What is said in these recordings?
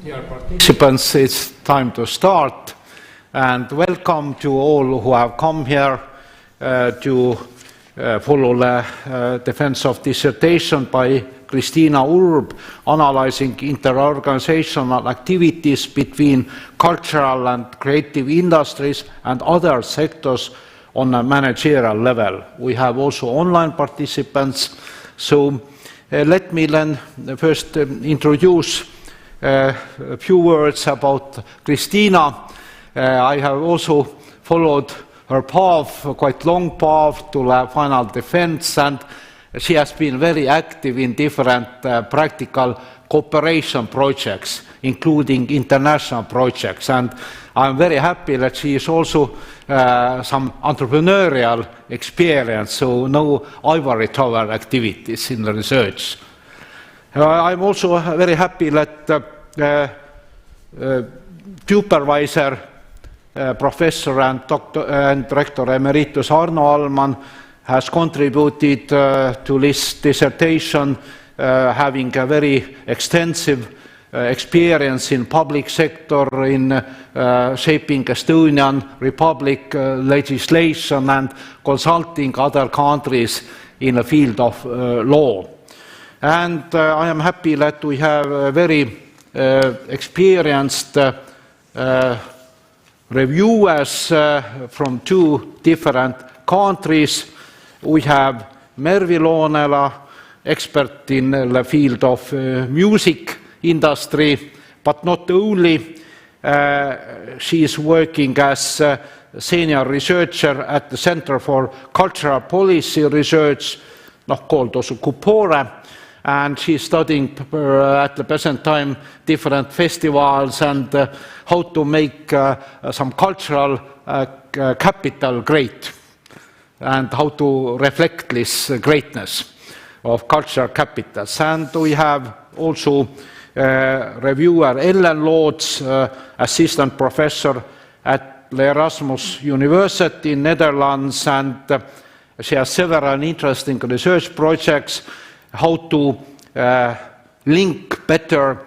Dear participants, it's time to start, and welcome to all who have come here to follow the defense of dissertation by Kristiina Urb, analyzing interorganisational activities between cultural and creative industries and other sectors on a managerial level. We have also online participants, so let me then first introduce a few words about Kristiina. I have also followed her path, a quite long path to the final defense, and she has been very active in different practical cooperation projects, including international projects. And I'm very happy that she is also some entrepreneurial experience, so no ivory tower activities in the research. I'm also very happy that supervisor, professor and Rector Emeritus Arno Almann has contributed to this dissertation, having a very extensive experience in public sector, in shaping Estonian Republic legislation and consulting other countries in the field of law. And I am happy that we have a very experienced reviewers from two different countries. We have Mervi Luonila, expert in the field of music industry, but not only. She is working as a senior researcher at the Center for Cultural Policy Research, called also CUPORE, and she's studying at the present time different festivals and how to make some cultural capital great, and how to reflect this greatness of cultural capitals. And we have also reviewer Ellen Loots, assistant professor at the Erasmus University in Netherlands, and she has several interesting research projects, how to link better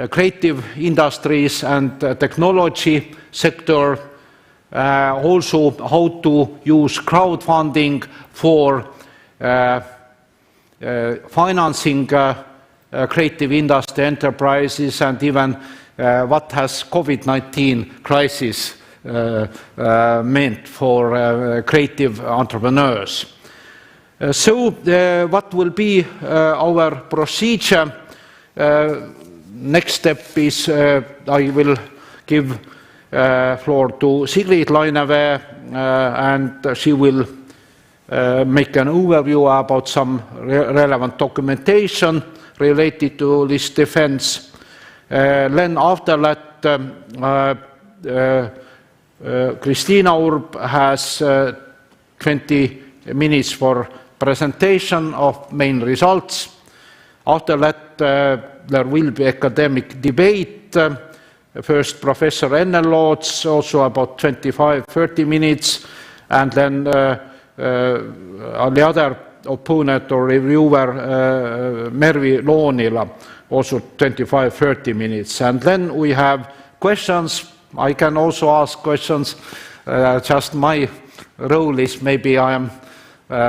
creative industries and technology sector, also how to use crowdfunding for financing creative industry enterprises, and even what has COVID-19 crisis meant for creative entrepreneurs. So what will be our procedure? Next step is I will give floor to Sigrid Lainevee, and she will make an overview about some relevant documentation related to this defense. Then after that, Kristiina Urb has 20 minutes for presentation of main results. After that, there will be academic debate. First, Professor Ellen Loots, also about 25-30 minutes, and then the other opponent or reviewer, Mervi Luonila, also 25-30 minutes. And then we have questions. I can also ask questions. Just my role is maybe I am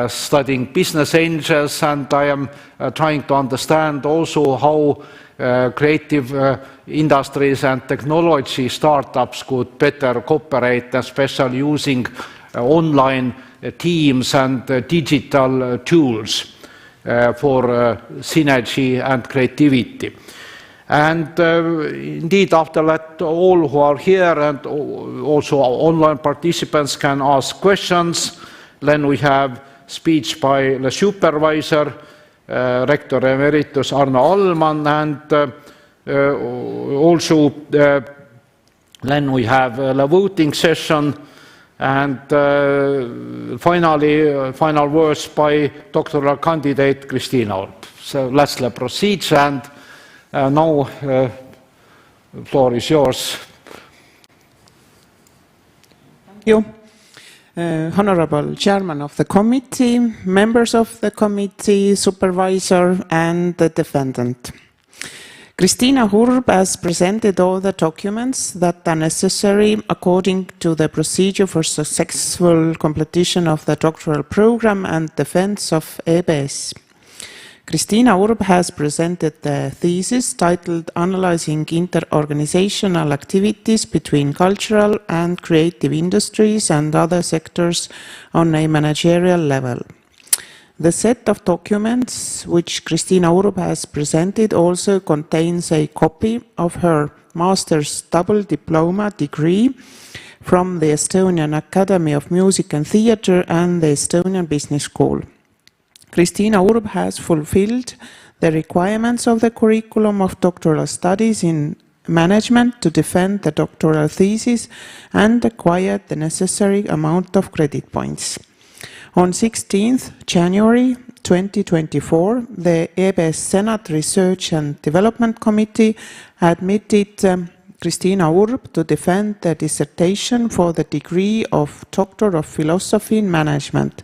studying business angels, and I am trying to understand also how creative industries and technology startups could better cooperate, especially using online teams and digital tools for synergy and creativity. And indeed, after that, all who are here and also online participants can ask questions. Then we have speech by the supervisor, Rector Emeritus Arno Almann, and also then we have the voting session, and finally, final words by doctoral candidate Kristiina Urb. So that's the procedure, and now the floor is yours. Thank you. Honorable Chairman of the committee, members of the committee, supervisor, and the defendant. Kristiina Urb has presented all the documents that are necessary according to the procedure for successful completion of the doctoral program and defense of EBS. Kristiina Urb has presented the thesis titled Analyzing Interorganisational Activities between Cultural and Creative Industries and Other Sectors on a Managerial Level. The set of documents which Kristiina Urb has presented also contains a copy of her master's double diploma degree from the Estonian Academy of Music and Theatre and the Estonian Business School. Kristiina Urb has fulfilled the requirements of the curriculum of doctoral studies in management to defend the doctoral thesis and acquired the necessary amount of credit points. On 16th January 2024, the EBS Senate Research and Development Committee admitted Kristiina Urb to defend the dissertation for the degree of Doctor of Philosophy in Management.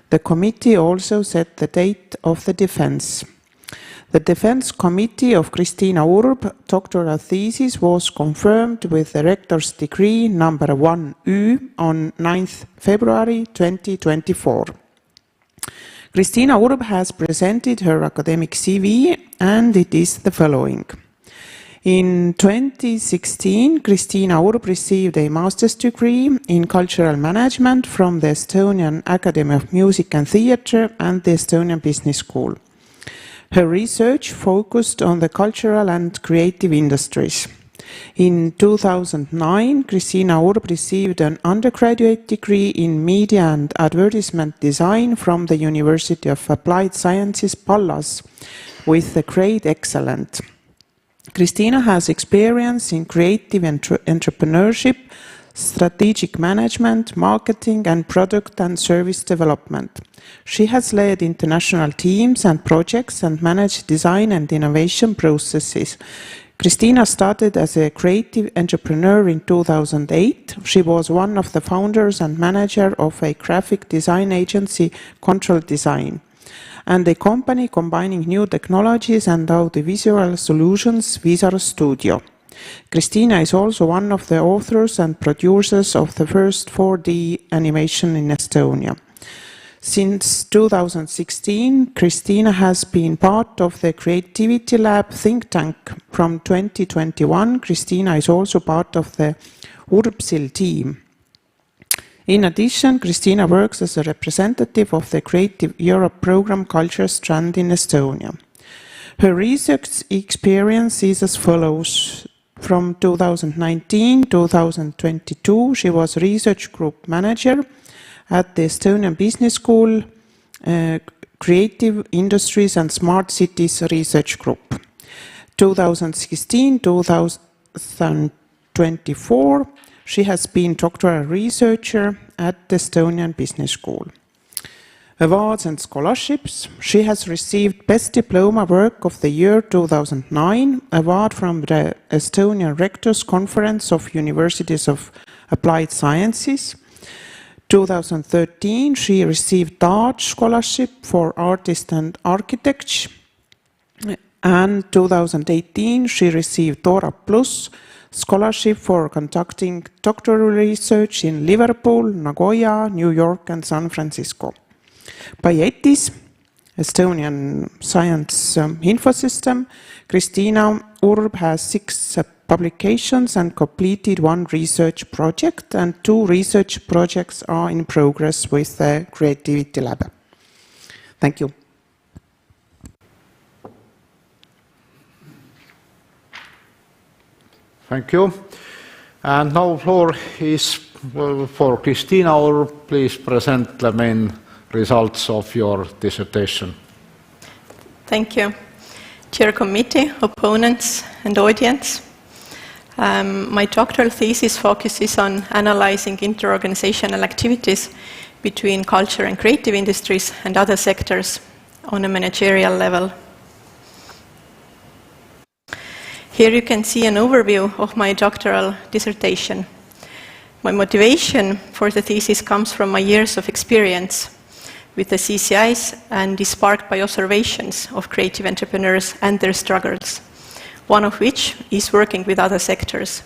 The committee also set the date of the defense. The Defense Committee of Kristiina Urb doctoral thesis was confirmed with the Rector's degree number 1U on 9th February 2024. Kristiina Urb has presented her academic CV and it is the following. In 2016, Kristiina Urb received a master's degree in cultural management from the Estonian Academy of Music and Theatre and the Estonian Business School. Her research focused on the cultural and creative industries. In 2009, Kristiina Urb received an undergraduate degree in media and advertisement design from the University of Applied Sciences Pallas with the grade Excellent. Kristiina has experience in creative entrepreneurship, strategic management, marketing, and product and service development. She has led international teams and projects and managed design and innovation processes. Kristiina started as a creative entrepreneur in 2008. She was one of the founders and manager of a graphic design agency, Control Design, and a company combining new technologies and audiovisual solutions, Visor Studio. Kristiina is also one of the authors and producers of the first 4D animation in Estonia. Since 2016, Kristiina has been part of the Creativity Lab think tank. From 2021, Kristiina is also part of the Urbsil team. In addition, Kristiina works as a representative of the Creative Europe program Culture Strand in Estonia. Her research experience is as follows. From 2019-2022, she was research group manager at the Estonian Business School, Creative Industries and Smart Cities Research Group. 2016-2024, she has been doctoral researcher at the Estonian Business School. Awards and scholarships. She has received Best Diploma Work of the Year 2009 award from the Estonian Rectors Conference of Universities of Applied Sciences. 2013, she received Dart Scholarship for Artist and Architecture. And 2018, she received Dora Plus Scholarship for conducting doctoral research in Liverpool, Nagoya, New York, and San Francisco. By ETIS, Estonian Science Infosystem, Kristiina Urb has 6 publications and completed 1 research project, and 2 research projects are in progress with the Creativity Lab. Thank you. Thank you. And now floor is for Kristiina Urb. Please present the main results of your dissertation. Thank you. Chair Committee, opponents and audience. My doctoral thesis focuses on analyzing interorganisational activities between culture and creative industries and other sectors on a managerial level. Here you can see an overview of my doctoral dissertation. My motivation for the thesis comes from my years of experience with the CCIs and is sparked by observations of creative entrepreneurs and their struggles. one of which is working with other sectors.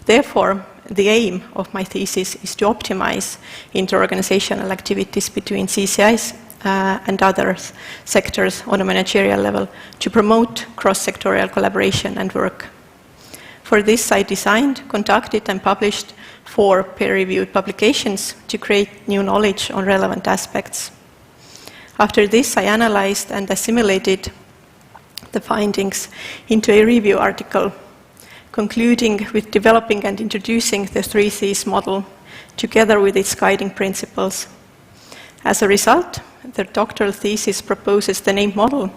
Therefore, the aim of my thesis is to optimize interorganizational activities between CCIs and other sectors on a managerial level to promote cross-sectorial collaboration and work. For this, I designed, conducted, and published 4 peer-reviewed publications to create new knowledge on relevant aspects. After this, I analyzed and assimilated the findings into a review article, concluding with developing and introducing the 3 Cs model together with its guiding principles. As a result, the doctoral thesis proposes the named model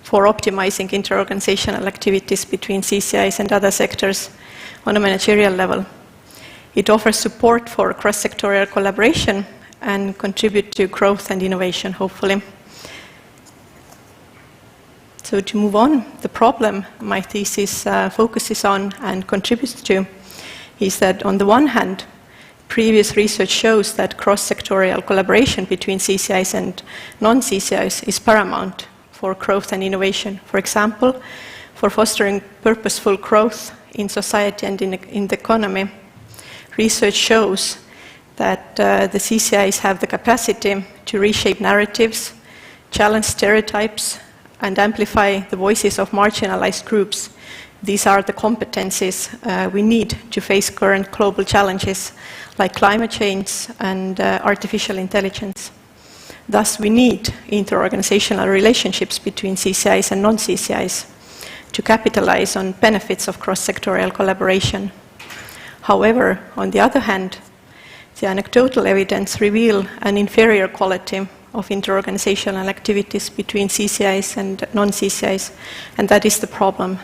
for optimizing interorganizational activities between CCIs and other sectors on a managerial level. It offers support for cross-sectorial collaboration and contribute to growth and innovation, hopefully. So to move on, the problem my thesis focuses on and contributes to is that on the one hand, previous research shows that cross-sectorial collaboration between CCIs and non-CCIs is paramount for growth and innovation. For example, for fostering purposeful growth in society and in the economy, research shows that the CCIs have the capacity to reshape narratives, challenge stereotypes, and amplify the voices of marginalized groups. These are the competencies we need to face current global challenges like climate change and artificial intelligence. Thus, we need interorganizational relationships between CCIs and non-CCIs to capitalize on benefits of cross-sectorial collaboration. However, on the other hand, the anecdotal evidence reveals an inferior quality of interorganizational activities between CCIs and non-CCIs, and that is the problem.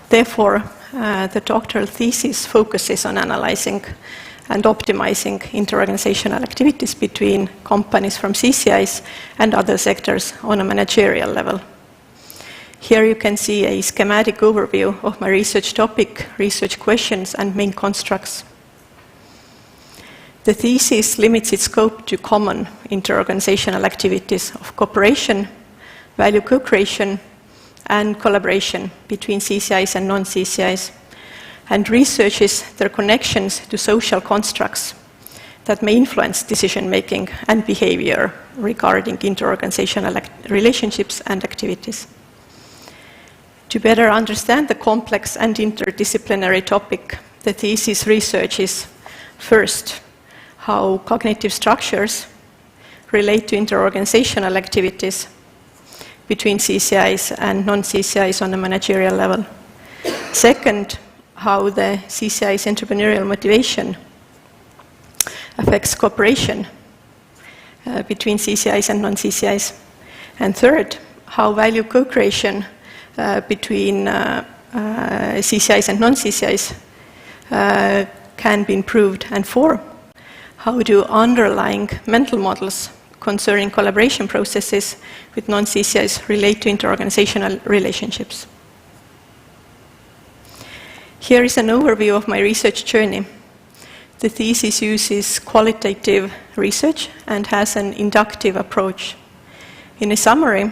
Therefore, the doctoral thesis focuses on analyzing and optimizing interorganizational activities between companies from CCIs and other sectors on a managerial level. Here you can see a schematic overview of my research topic, research questions, and main constructs. The thesis limits its scope to common interorganizational activities of cooperation, value co-creation, and collaboration between CCIs and non-CCIs, and researches their connections to social constructs that may influence decision-making and behavior regarding interorganizational relationships and activities. To better understand the complex and interdisciplinary topic, the thesis researches first how cognitive structures relate to interorganizational activities between CCIs and non-CCIs on a managerial level. Second, how the CCI's entrepreneurial motivation affects cooperation between CCIs and non-CCIs. And third, how value co-creation between CCIs and non-CCIs can be improved. And four, how do underlying mental models concerning collaboration processes with non-CCIs relate to interorganizational relationships. Here is an overview of my research journey. The thesis uses qualitative research and has an inductive approach. In a summary,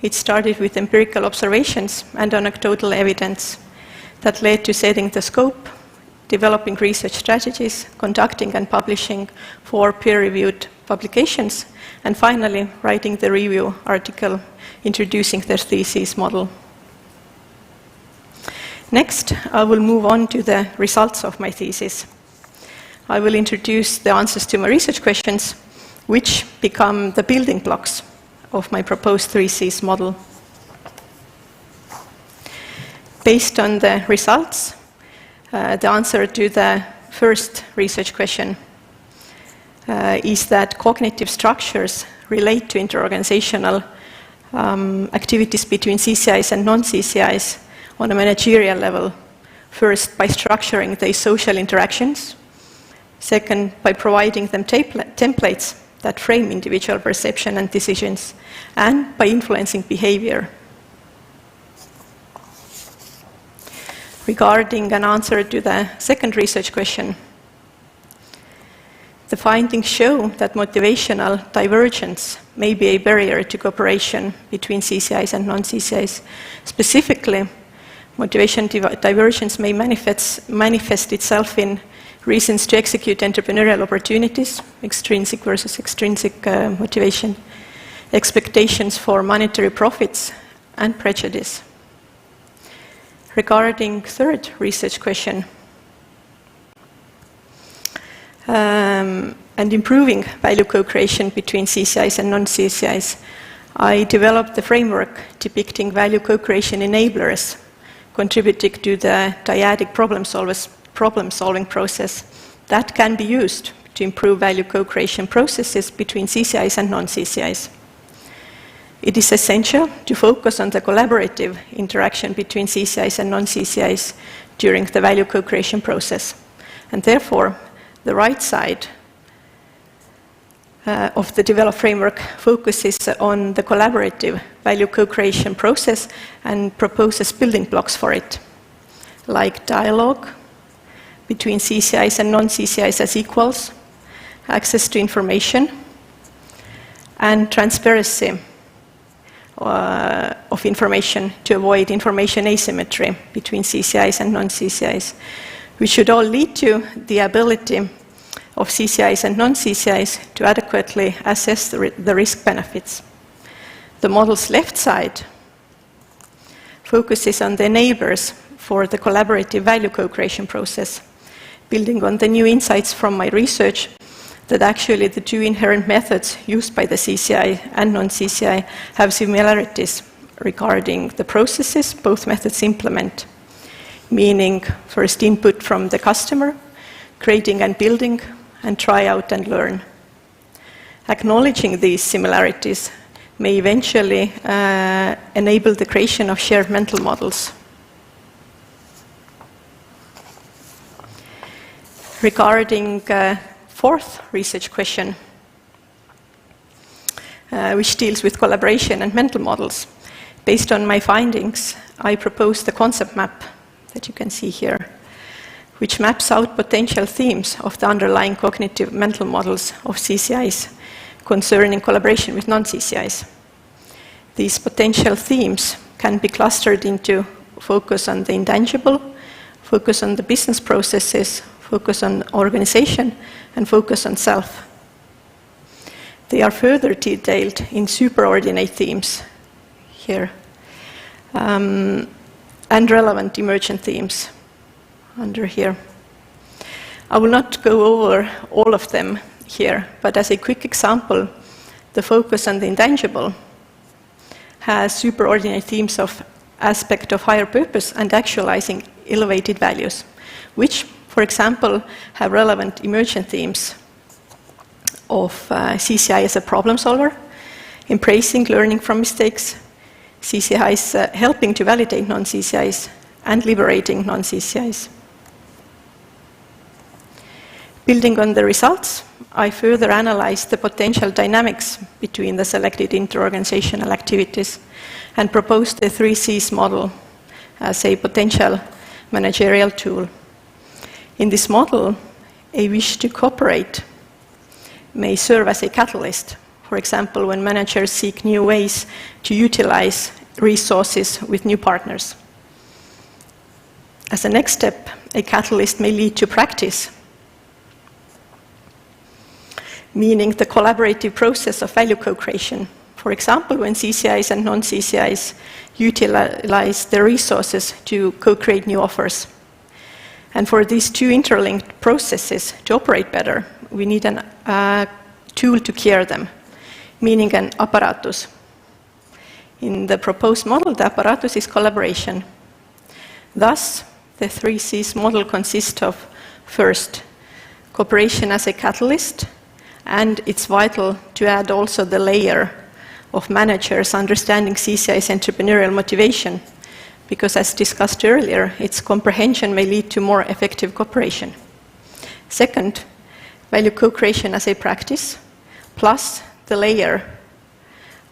it started with empirical observations and anecdotal evidence that led to setting the scope, developing research strategies, conducting and publishing 4 peer-reviewed publications, and finally writing the review article introducing the thesis model. Next, I will move on to the results of my thesis. I will introduce the answers to my research questions, which become the building blocks of my proposed 3Cs model. Based on the results, the answer to the first research question is that cognitive structures relate to interorganizational activities between CCIs and non-CCIs on a managerial level. First, by structuring the social interactions. Second, by providing them templates that frame individual perception and decisions, and by influencing behavior. Regarding an answer to the second research question, The findings show that motivational divergence may be a barrier to cooperation between CCIs and non-CCIs. Specifically, motivation divergence may manifest itself in reasons to execute entrepreneurial opportunities, extrinsic versus extrinsic motivation, expectations for monetary profits, and prejudice. Regarding third research question, and improving value co-creation between CCIs and non-CCIs, I developed the framework depicting value co-creation enablers contributing to the dyadic problem-solving process that can be used to improve value co-creation processes between CCIs and non-CCIs. It is essential to focus on the collaborative interaction between CCIs and non-CCIs during the value co-creation process. And therefore, the right side of the developed framework focuses on the collaborative value co-creation process and proposes building blocks for it, like dialogue between CCIs and non-CCIs as equals, access to information, and transparency of information to avoid information asymmetry between CCIs and non-CCIs, which should all lead to the ability of CCIs and non-CCIs to adequately assess the risk benefits. The model's left side focuses on the enablers for the collaborative value co-creation process, building on the new insights from my research that actually the two inherent methods used by the CCI and non-CCI have similarities regarding the processes both methods implement, meaning first input from the customer, creating and building, and try out and learn. Acknowledging these similarities may eventually enable the creation of shared mental models. Regarding fourth research question, which deals with collaboration and mental models, based on my findings, I proposed the concept map that you can see here, which maps out potential themes of the underlying cognitive mental models of CCIs concerning collaboration with non-CCIs. These potential themes can be clustered into focus on the intangible, focus on the business processes, focus on organization, and focus on self. They are further detailed in superordinate themes here, and relevant emergent themes under here. I will not go over all of them here, but as a quick example, the focus on the intangible has superordinate themes of aspect of higher purpose and actualizing elevated values, which, for example, have relevant emergent themes of CCI as a problem solver, embracing learning from mistakes, CCIs helping to validate non-CCIs, and liberating non-CCIs. Building on the results, I further analyzed the potential dynamics between the selected interorganizational activities and proposed the 3Cs model as a potential managerial tool. In this model, a wish to cooperate may serve as a catalyst, for example, when managers seek new ways to utilize resources with new partners. As a next step, a catalyst may lead to practice, meaning the collaborative process of value co-creation. For example, when CCIs and non-CCIs utilize their resources to co-create new offers. And for these two interlinked processes to operate better, we need a tool to care them, meaning an apparatus. In the proposed model, the apparatus is collaboration. Thus, the 3Cs model consists of, first, cooperation as a catalyst, and it's vital to add also the layer of managers understanding CCI's entrepreneurial motivation, because as discussed earlier, its comprehension may lead to more effective cooperation. Second, value co-creation as a practice, plus the layer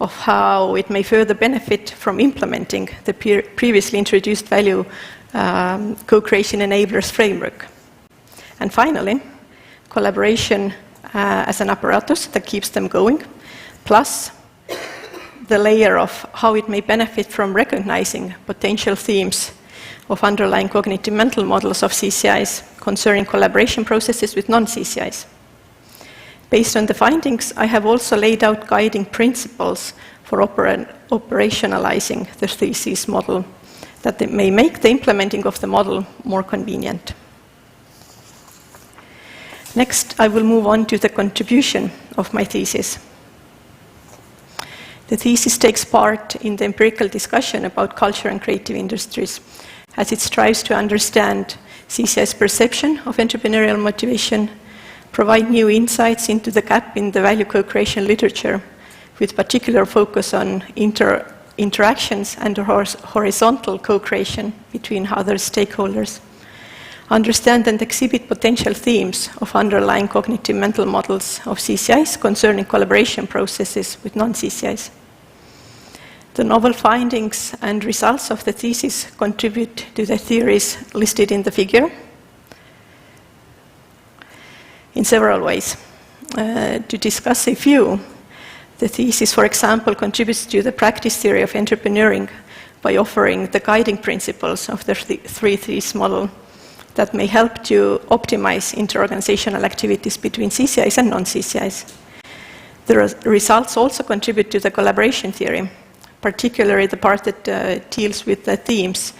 of how it may further benefit from implementing the previously introduced value co-creation enablers framework. And finally, collaboration as an apparatus that keeps them going, plus the layer of how it may benefit from recognizing potential themes of underlying cognitive mental models of CCIs concerning collaboration processes with non-CCIs. Based on the findings, I have also laid out guiding principles for operationalizing the thesis model that may make the implementing of the model more convenient. Next, I will move on to the contribution of my thesis. The thesis takes part in the empirical discussion about culture and creative industries, as it strives to understand CCI's perception of entrepreneurial motivation, provide new insights into the gap in the value co-creation literature, with particular focus on interactions and horizontal co-creation between other stakeholders, understand and exhibit potential themes of underlying cognitive mental models of CCIs concerning collaboration processes with non-CCIs. The novel findings and results of the thesis contribute to the theories listed in the figure in several ways. To discuss a few, the thesis, for example, contributes to the practice theory of entrepreneuring by offering the guiding principles of the three Cs model that may help to optimize interorganizational activities between CCIs and non-CCIs. The results also contribute to the collaboration theory, particularly the part that deals with the themes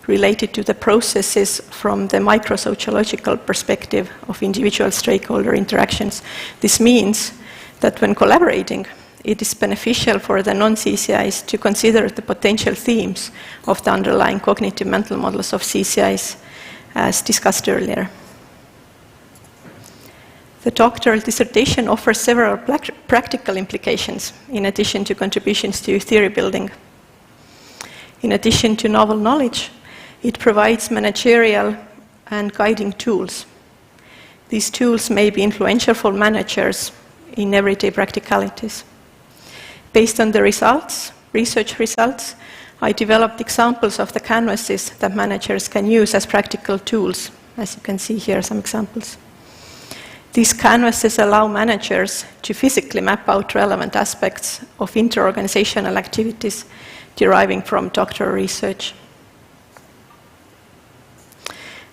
related to the processes from the microsociological perspective of individual stakeholder interactions. This means that when collaborating, it is beneficial for the non-CCIs to consider the potential themes of the underlying cognitive mental models of CCIs, as discussed earlier. The doctoral dissertation offers several practical implications, in addition to contributions to theory building. In addition to novel knowledge, it provides managerial and guiding tools. These tools may be influential for managers in everyday practicalities. Based on the research results, I developed examples of the canvases that managers can use as practical tools. As you can see here, some examples. These canvases allow managers to physically map out relevant aspects of interorganizational activities deriving from doctoral research.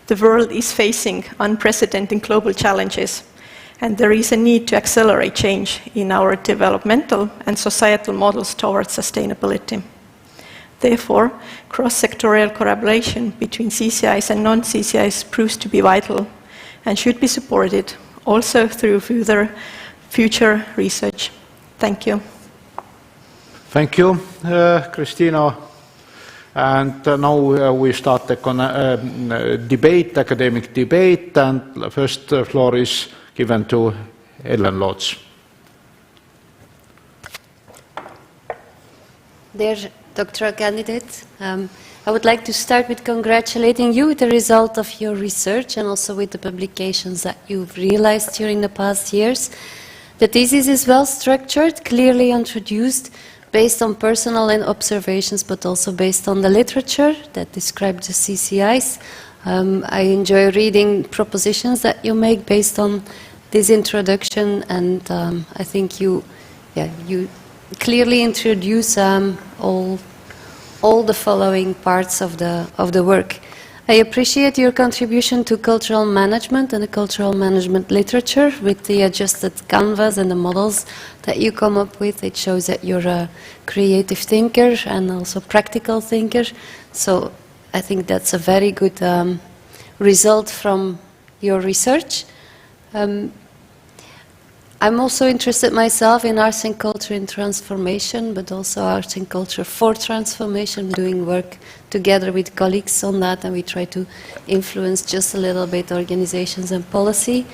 The world is facing unprecedented global challenges, and there is a need to accelerate change in our developmental and societal models towards sustainability. Therefore, cross-sectorial collaboration between CCIs and non-CCIs proves to be vital and should be supported also through future research. Thank you. Thank you, Kristiina. And now we start the debate, academic debate, and the first floor is given to Ellen Loots. Dear doctoral candidate, I would like to start with congratulating you with the result of your research and also with the publications that you've realized during the past years. The thesis is well structured, clearly introduced, based on personal and observations, but also based on the literature that describes the CCIs. I enjoy reading propositions that you make based on this introduction, and I think you clearly introduce all the following parts of the work. I appreciate your contribution to cultural management and the cultural management literature with the adjusted canvas and the models that you come up with. It shows that you're a creative thinker and also practical thinker. So I think that's a very good result from your research. I'm also interested myself in arts and culture in transformation, but also arts and culture for transformation, doing work together with colleagues on that, and we try to influence just a little bit organizations and policy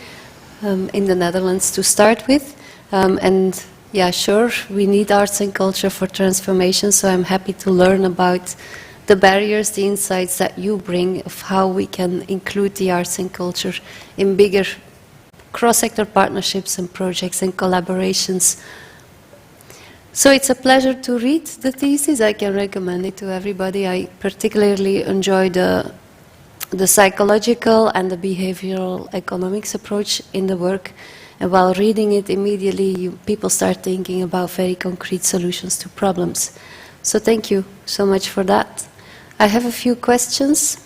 in the Netherlands to start with. And yeah, sure, we need arts and culture for transformation, so I'm happy to learn about the barriers, the insights that you bring of how we can include the arts and culture in bigger cross-sector partnerships and projects and collaborations. So it's a pleasure to read the thesis. I can recommend it to everybody. I particularly enjoy the psychological and the behavioral economics approach in the work. And while reading it immediately, people start thinking about very concrete solutions to problems. So thank you so much for that. I have a few questions.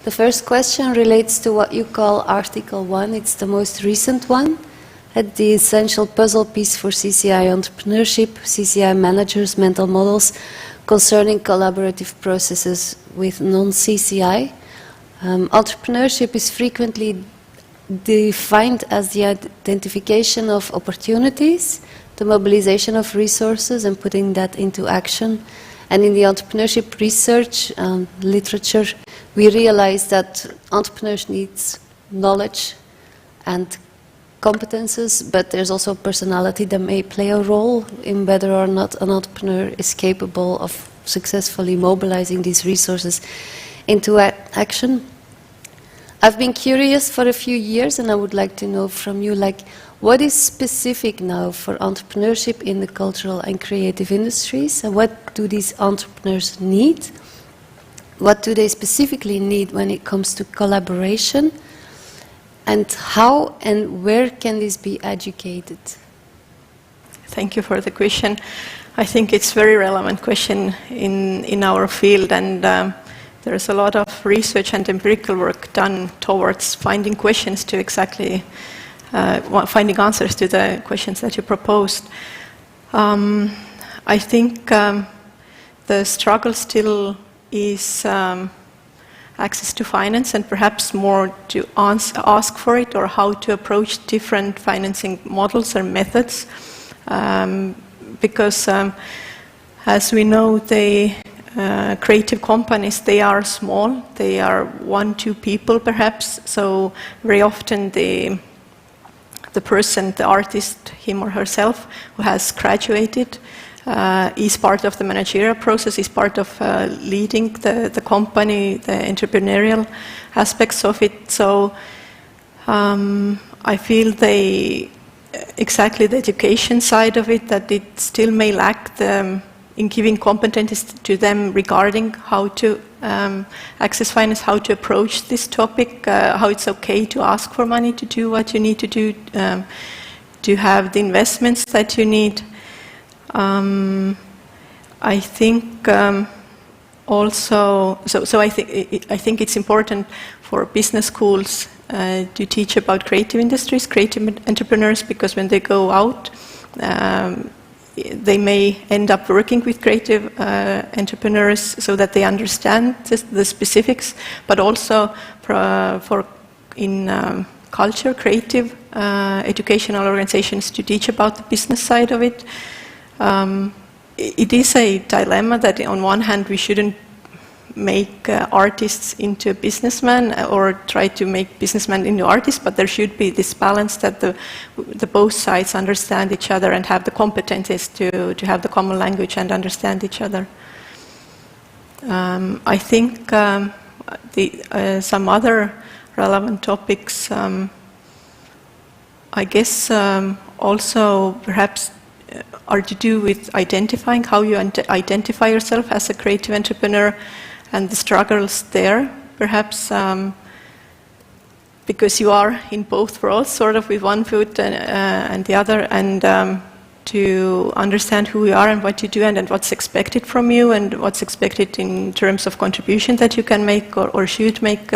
The first question relates to what you call Article 1. It's the most recent one. The essential puzzle piece for CCI entrepreneurship, CCI managers, mental models concerning collaborative processes with non-CCI. Entrepreneurship is frequently defined as the identification of opportunities, the mobilization of resources and putting that into action. And in the entrepreneurship research literature, we realize that entrepreneurs need knowledge and competences, but there's also personality that may play a role in whether or not an entrepreneur is capable of successfully mobilizing these resources into action. I've been curious for a few years, and I would like to know from you, what is specific now for entrepreneurship in the cultural and creative industries, and what do these entrepreneurs need? What do they specifically need when it comes to collaboration? And how and where can this be educated? Thank you for the question. I think it's a very relevant question in our field, and there's a lot of research and empirical work done towards finding questions to exactly finding answers to the questions that you proposed. I think the struggle still is access to finance, and perhaps more to ask for it, or how to approach different financing models or methods. Because as we know, the creative companies, they are small, they are 1-2 people perhaps, so very often the person, the artist, him or herself, who has graduated, is part of the managerial process, is part of leading the company, the entrepreneurial aspects of it. So I feel exactly the education side of it, that it still may lack in giving competencies to them regarding how to access finance, how to approach this topic, how it's okay to ask for money to do what you need to do, to have the investments that you need. I think also, so I think it's important for business schools to teach about creative industries, creative entrepreneurs, because when they go out, they may end up working with creative entrepreneurs so that they understand the specifics, but also in culture, creative educational organizations to teach about the business side of it. It is a dilemma that on one hand we shouldn't make artists into businessmen or try to make businessmen into artists, but there should be this balance that the both sides understand each other and have the competencies to have the common language and understand each other. I think some other relevant topics, I guess also perhaps are to do with identifying how you identify yourself as a creative entrepreneur and the struggles there, perhaps because you are in both worlds, sort of with one foot and the other, and to understand who you are and what you do and what's expected from you and what's expected in terms of contribution that you can make or should make.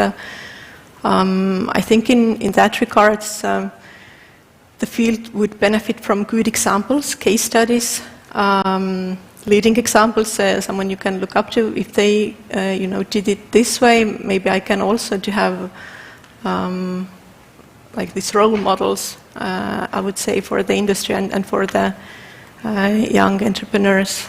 I think in that regards, the field would benefit from good examples, case studies, leading examples, someone you can look up to. If they, did it this way, maybe I can also to have like these role models, I would say, for the industry and for the young entrepreneurs.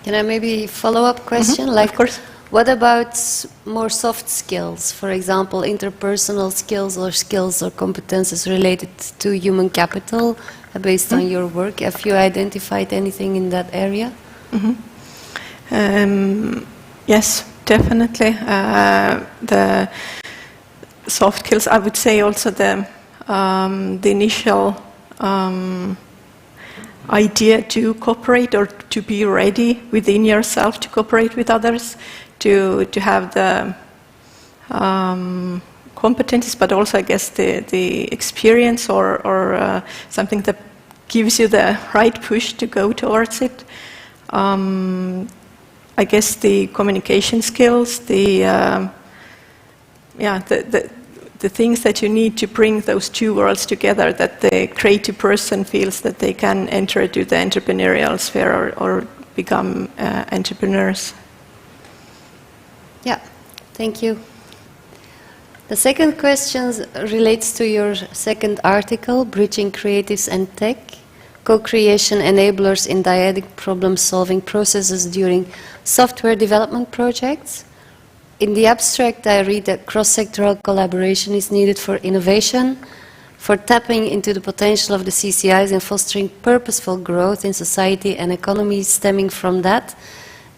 Can I maybe follow-up question? Mm-hmm, of course. What about more soft skills, for example, interpersonal skills or competences related to human capital based on your work? Have you identified anything in that area? Mm-hmm. Yes, definitely. The soft skills, I would say also the initial idea to cooperate or to be ready within yourself to cooperate with others, to have the competencies, but also, I guess, the experience or something that gives you the right push to go towards it. I guess the communication skills, the things that you need to bring those two worlds together, that the creative person feels that they can enter into the entrepreneurial sphere or become entrepreneurs. Yeah, thank you. The second question relates to your second article, Bridging Creatives and Tech, Co-Creation Enablers in Dyadic Problem-Solving Processes During Software Development Projects. In the abstract, I read that cross-sectoral collaboration is needed for innovation, for tapping into the potential of the CCIs and fostering purposeful growth in society and economy stemming from that,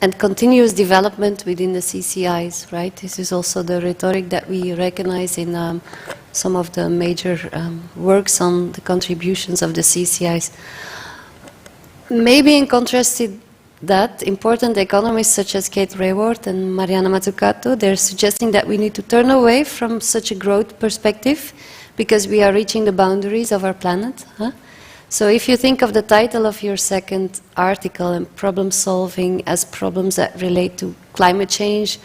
and continuous development within the CCIs, right? This is also the rhetoric that we recognize in some of the major works on the contributions of the CCIs. Maybe in contrast to that, important economists such as Kate Raworth and Mariana Mazzucato, they're suggesting that we need to turn away from such a growth perspective because we are reaching the boundaries of our planet. So if you think of the title of your second article and problem solving as problems that relate to climate change,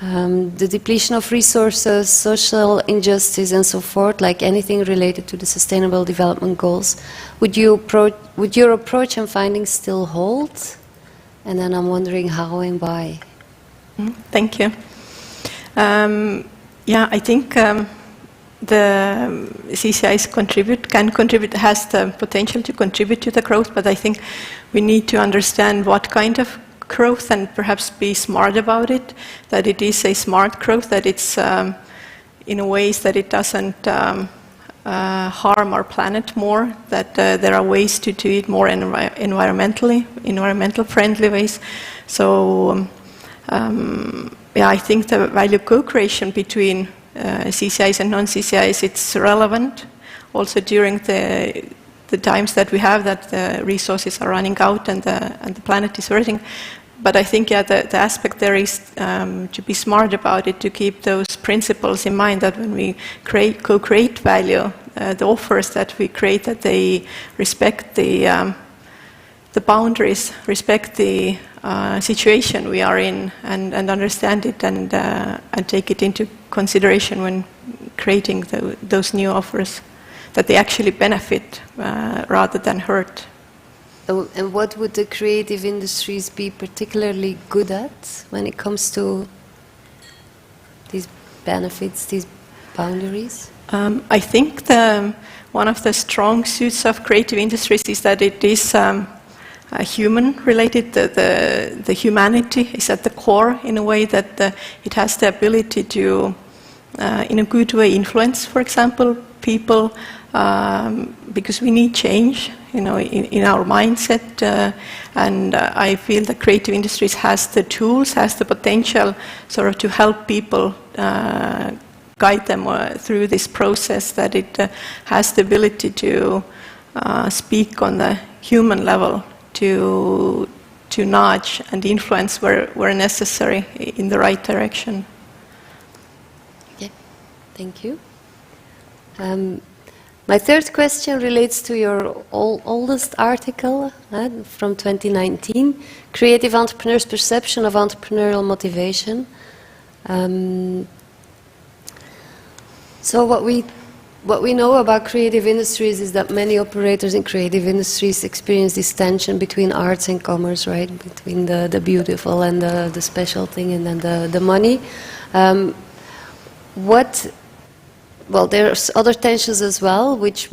the depletion of resources, social injustice and so forth, like anything related to the Sustainable Development Goals, would your approach and findings still hold? And then I'm wondering how and why. Thank you. Yeah, I think the CCIs can contribute, has the potential to contribute to the growth, but I think we need to understand what kind of growth and perhaps be smart about it, that it is a smart growth, that it's in a ways that it doesn't harm our planet more, that there are ways to do it more environmental friendly ways. So yeah, I think the value co-creation between CCIs and non-CCIs, it's relevant also during the times that we have, that the resources are running out and the planet is hurting. But I think, yeah, the aspect there is to be smart about it, to keep those principles in mind, that when we co-create value, the offers that we create, that they respect the boundaries, respect the situation we are in, and understand it and take it into consideration when creating those new offers, that they actually benefit rather than hurt. And what would the creative industries be particularly good at when it comes to these benefits, these boundaries? I think one of the strong suits of creative industries is that it is human-related. The humanity is at the core, in a way that it has the ability to, in a good way, influence, for example, people, because we need change, you know, in our mindset, and I feel that creative industries has the tools, has the potential, sort of, to help people, guide them through this process, that it has the ability to speak on the human level, to nudge and influence where necessary in the right direction. Yeah, thank you. My third question relates to your oldest article from 2019, Creative Entrepreneurs' Perception of Entrepreneurial Motivation. So what we know about creative industries is that many operators in creative industries experience this tension between arts and commerce, right? Between the beautiful and the special thing, and then the money. Well, there's other tensions as well, which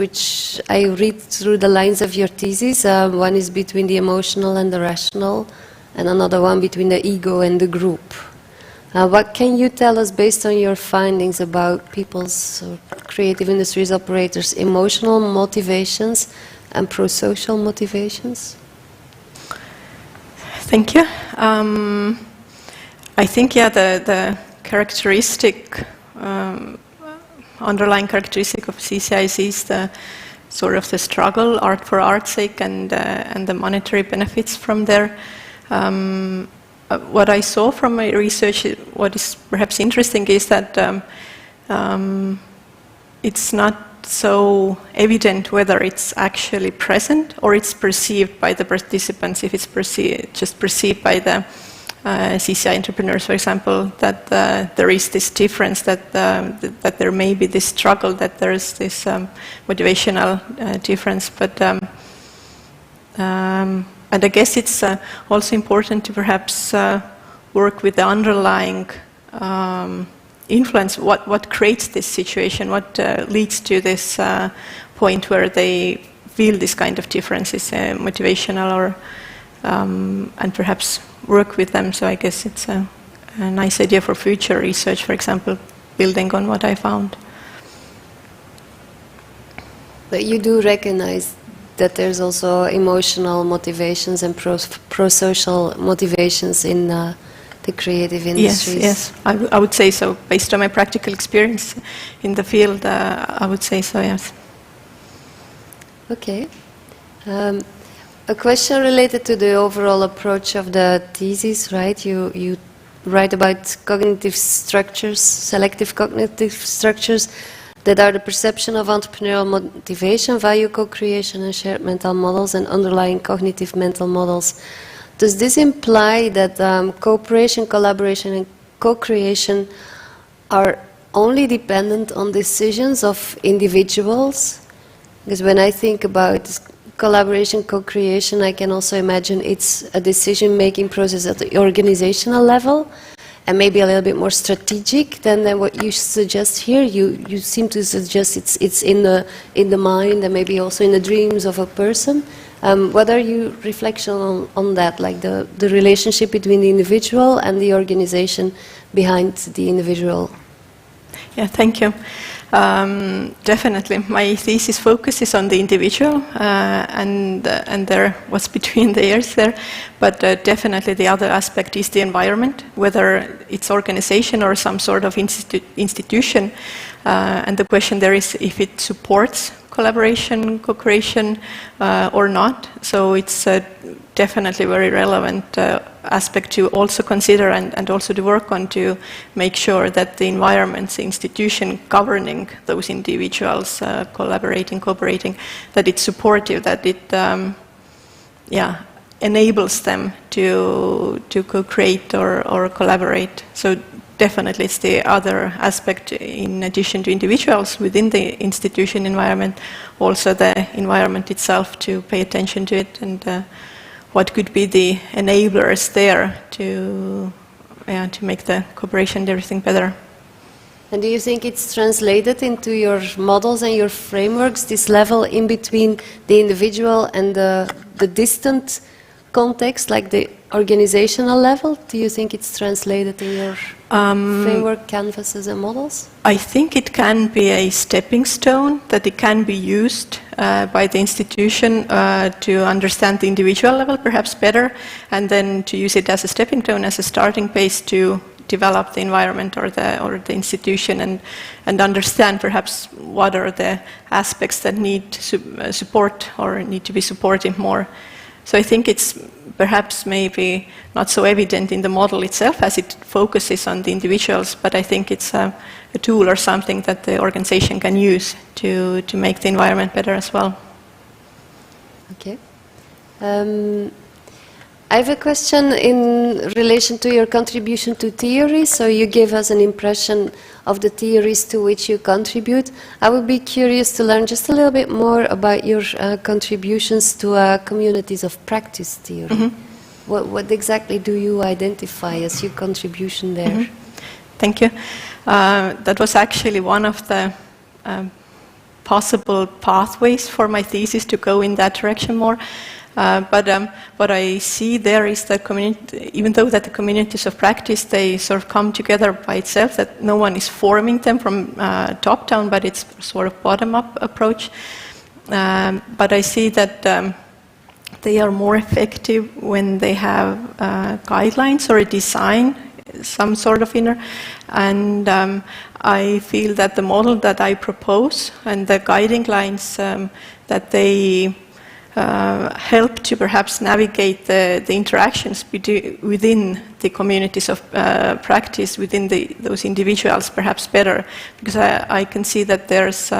I read through the lines of your thesis. One is between the emotional and the rational, and another one between the ego and the group. What can you tell us based on your findings about people's creative industries operators' emotional motivations and pro-social motivations? Thank you. I think, yeah, the characteristic, underlying characteristic of CCIs is the sort of the struggle, art for art's sake, and the monetary benefits from there. What I saw from my research, what is perhaps interesting, is that it's not so evident whether it's actually present or it's perceived by the participants, if it's just perceived by the CCI entrepreneurs, for example, that there is this difference, that there may be this struggle, that there is this motivational difference. But and I guess it's also important to perhaps work with the underlying influence, what creates this situation, what leads to this point where they feel this kind of difference is motivational, or and perhaps work with them. So I guess it's a nice idea for future research, for example, building on what I found. But you do recognize that there's also emotional motivations and pro-social motivations in the creative industries. Yes, I would say so. Based on my practical experience in the field, I would say so, yes. Okay. A question related to the overall approach of the thesis, right? You write about cognitive structures, selective cognitive structures, that are the perception of entrepreneurial motivation, value co-creation, and shared mental models, and underlying cognitive mental models. Does this imply that cooperation, collaboration, and co-creation are only dependent on decisions of individuals? Because when I think about collaboration, co-creation, I can also imagine it's a decision-making process at the organizational level, and maybe a little bit more strategic than what you suggest here. You seem to suggest it's in the mind and maybe also in the dreams of a person. What are your reflections on that, like the relationship between the individual and the organization behind the individual? Yeah, thank you. Definitely, my thesis focuses on the individual and there what's between the ears there, but definitely the other aspect is the environment, whether it's organization or some sort of institution, and the question there is if it supports collaboration, co-creation or not. So it's definitely very relevant aspect to also consider and also to work on, to make sure that the environment, the institution governing those individuals, collaborating, cooperating, that it's supportive, that it enables them to co-create or collaborate. So definitely it's the other aspect, in addition to individuals within the institution environment, also the environment itself, to pay attention to it, and what could be the enablers there to make the cooperation and everything better. And do you think it's translated into your models and your frameworks, this level in between the individual and the distant context, like the organizational level? Do you think it's translated in your framework, canvases and models? I think it can be a stepping stone, that it can be used by the institution to understand the individual level perhaps better, and then to use it as a stepping stone, as a starting base to develop the environment or the institution, and understand perhaps what are the aspects that need support or need to be supported more. So I think it's perhaps maybe not so evident in the model itself, as it focuses on the individuals, but I think it's a tool or something that the organization can use to make the environment better as well. Okay. I have a question in relation to your contribution to theory. So you give us an impression of the theories to which you contribute. I would be curious to learn just a little bit more about your contributions to communities of practice theory. Mm-hmm. What exactly do you identify as your contribution there? Mm-hmm. Thank you. That was actually one of the possible pathways for my thesis, to go in that direction more. But what I see there is that even though that the communities of practice, they sort of come together by itself, that no one is forming them from top down, but it's sort of bottom-up approach. But I see that they are more effective when they have guidelines or a design, some sort of inner. And I feel that the model that I propose and the guiding lines, that they help to perhaps navigate the interactions within the communities of practice, within those individuals perhaps better, because I can see that there's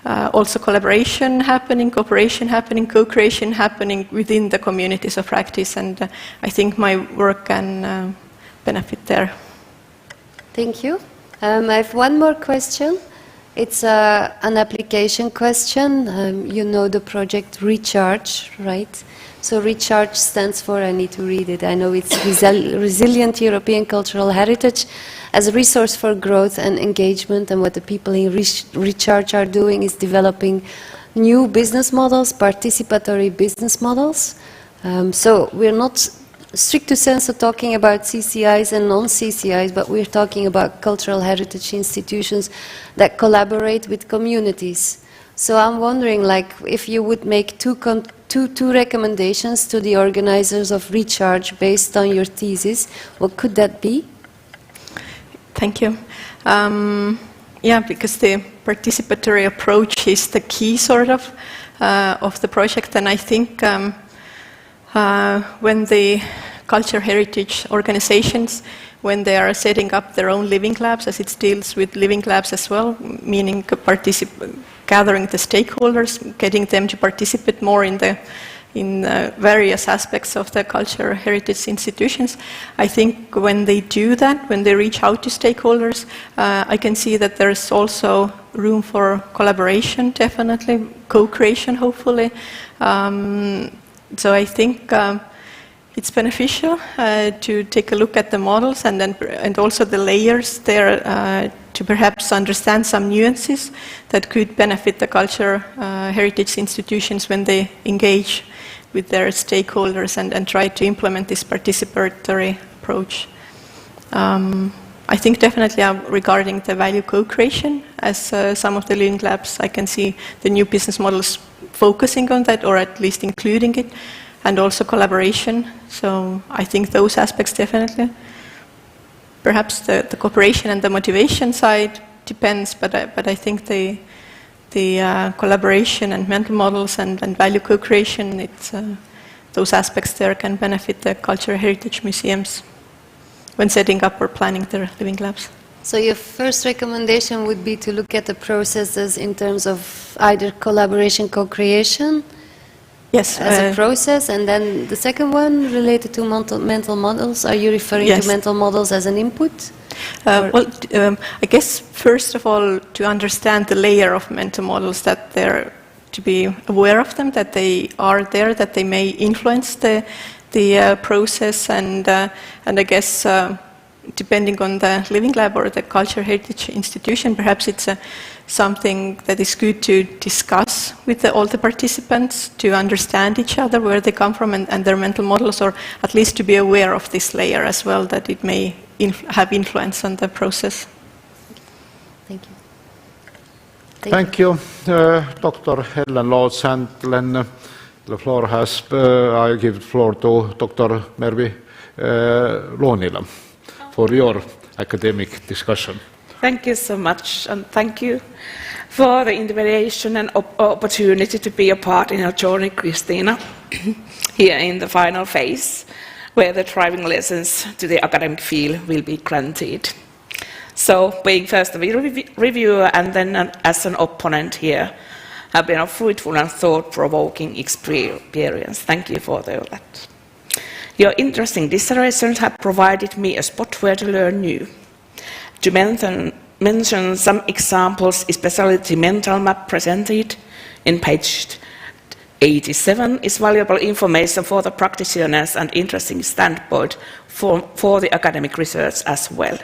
also collaboration happening, cooperation happening, co-creation happening within the communities of practice, and I think my work can benefit there. Thank you. I have one more question. It's an application question. You know the project Recharge, right? So Recharge stands for, I need to read it, I know it's Resilient European Cultural Heritage as a resource for growth and engagement, and what the people in Recharge are doing is developing new business models, participatory business models. So we're not strict sense talking about CCIs and non-CCIs, but we're talking about cultural heritage institutions that collaborate with communities. So I'm wondering, like, if you would make two recommendations to the organizers of Recharge based on your thesis, what could that be? Thank you. Yeah, because the participatory approach is the key sort of the project, and I think when the culture heritage organizations, when they are setting up their own living labs, as it deals with living labs as well, meaning gathering the stakeholders, getting them to participate more in various aspects of the culture heritage institutions. I think when they do that, when they reach out to stakeholders, I can see that there's also room for collaboration, definitely, co-creation, hopefully. So I think it's beneficial to take a look at the models and also the layers there to perhaps understand some nuances that could benefit the culture heritage institutions when they engage with their stakeholders and try to implement this participatory approach. I think definitely regarding the value co-creation, as some of the living labs, I can see the new business models focusing on that, or at least including it, and also collaboration. So I think those aspects definitely. Perhaps the cooperation and the motivation side depends, but I think the collaboration and mental models and value co-creation, those aspects there can benefit the cultural heritage museums when setting up or planning their living labs. So your first recommendation would be to look at the processes in terms of either collaboration, co-creation, yes, as a process, and then the second one related to mental models. Are you referring yes. to mental models as an input? Well, I guess first of all to understand the layer of mental models, that they're to be aware of them, that they are there, that they may influence the process, and I guess depending on the living lab or the cultural heritage institution, perhaps it's something that is good to discuss with all the participants, to understand each other, where they come from and their mental models, or at least to be aware of this layer as well, that it may have influence on the process. Thank you. Thank you, Dr. Helen Loots, and then the floor has, I give the floor to Dr. Mervi Luonila for your academic discussion. Thank you so much, and thank you for the invitation and opportunity to be a part in our journey, Kristiina, here in the final phase, where the driving lessons to the academic field will be granted. So, being first a reviewer and then as an opponent here, have been a fruitful and thought-provoking experience. Thank you for that. Your interesting dissertations have provided me a spot where to learn new. To mention some examples, especially the mental map presented in page 87 is valuable information for the practitioners and interesting standpoint for the academic research as well.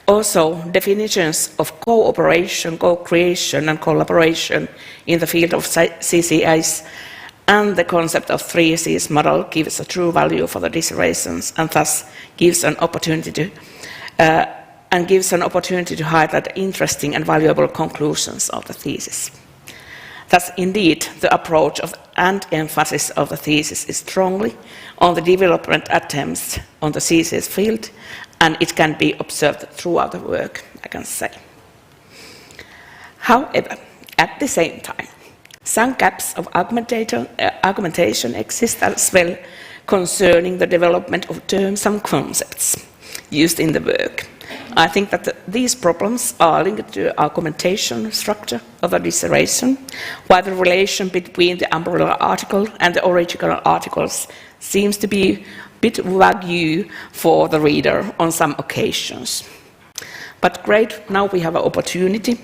Also, definitions of cooperation, co-creation and collaboration in the field of CCIs and the concept of 3Cs model gives a true value for the dissertations and thus gives an opportunity to highlight interesting and valuable conclusions of the thesis. Thus, indeed, the approach and emphasis of the thesis is strongly on the development attempts on the thesis field, and it can be observed throughout the work, I can say. However, at the same time, Some gaps of argumentation exist as well concerning the development of terms and concepts used in the work. I think that these problems are linked to argumentation structure of the dissertation, while the relation between the umbrella article and the original articles seems to be a bit vague for the reader on some occasions. But great, now we have an opportunity,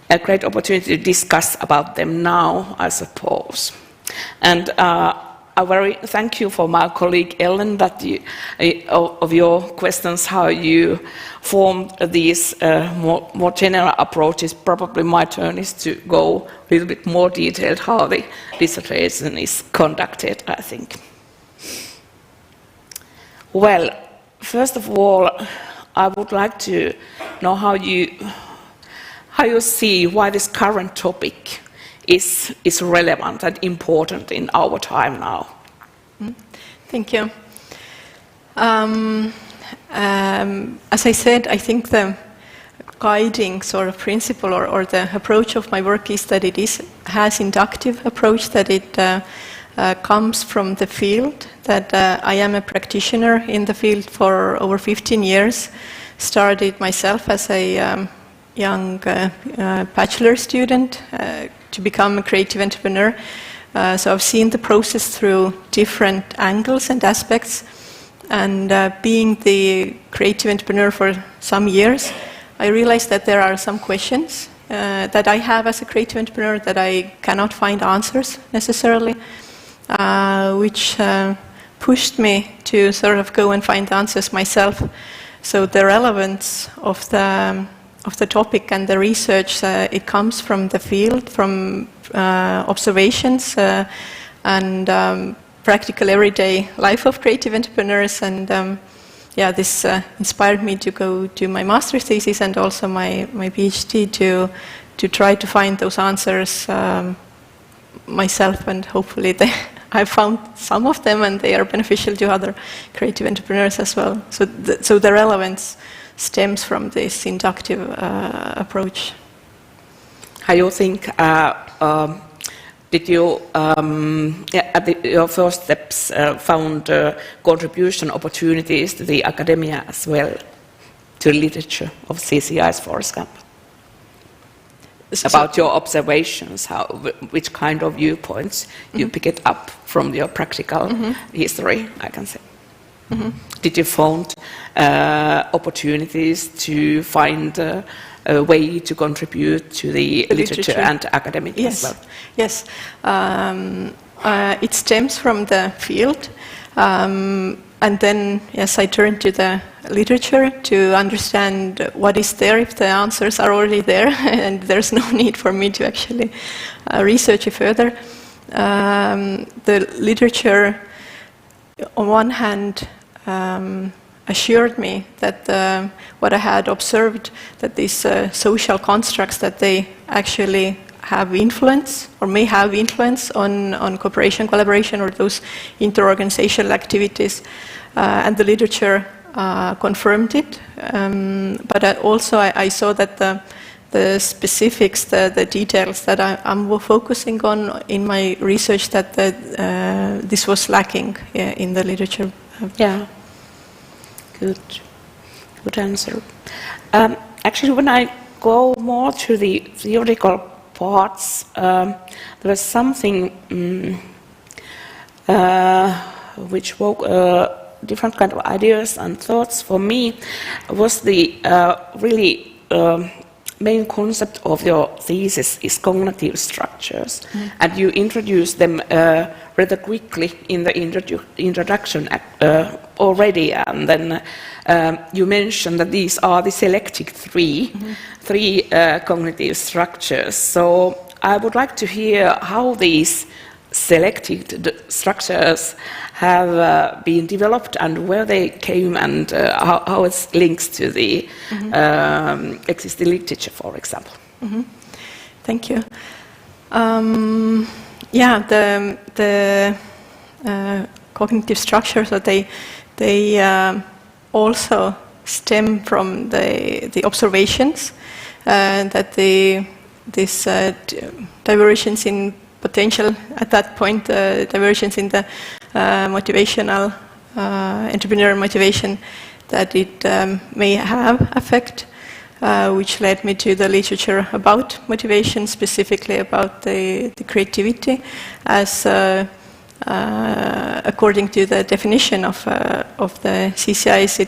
a great opportunity to discuss about them now, I suppose. And I very thank you for my colleague Ellen that of your questions, how you formed these more general approaches. Probably my turn is to go a little bit more detailed how the dissertation is conducted, I think. Well, first of all, I would like to know how you see why this current topic is relevant and important in our time now. Thank you. As I said, I think the guiding sort of principle or the approach of my work is that it has inductive approach, that it comes from the field, that I am a practitioner in the field for over 15 years, started myself as a young bachelor student to become a creative entrepreneur. So I've seen the process through different angles and aspects, and being the creative entrepreneur for some years, I realized that there are some questions that I have as a creative entrepreneur that I cannot find answers necessarily, which pushed me to sort of go and find answers myself. So the relevance of the topic and the research, it comes from the field, from observations and practical everyday life of creative entrepreneurs, and this inspired me to go do my master's thesis and also my PhD to try to find those answers myself, and hopefully I found some of them and they are beneficial to other creative entrepreneurs as well. So the relevance stems from this inductive approach. How you think, did you, at your first steps, found contribution opportunities to the academia as well, to literature of CCI's Forest Camp? About your observations, which kind of viewpoints you pick it up from your practical history, I can say. Did you find opportunities to find a way to contribute to the literature and academic as well? Yes. It stems from the field, and then, yes, I turned to the literature to understand what is there if the answers are already there, and there's no need for me to actually research it further. The literature, on one hand, assured me that what I had observed, that these social constructs, that they actually have influence or may have influence on cooperation, collaboration, or those interorganizational activities, and the literature confirmed it. But also I saw that the specifics, the details that I'm focusing on in my research, that this was lacking in the literature. Yeah. Good answer. Actually, when I go more to the theoretical parts, there was something which woke different kind of ideas and thoughts for me. Was the really main concept of your thesis is cognitive structures, and you introduced them rather quickly in the introduction already, and then you mentioned that these are the selected three cognitive structures. So I would like to hear how these selected structures have been developed and where they came, and how it links to the existing literature, for example. Thank you. The cognitive structures, so they also stem from the observations that the this divergence in potential at that point, divergence in the motivational, entrepreneurial motivation, that it may have effect, which led me to the literature about motivation, specifically about the creativity, as according to the definition of the CCIs,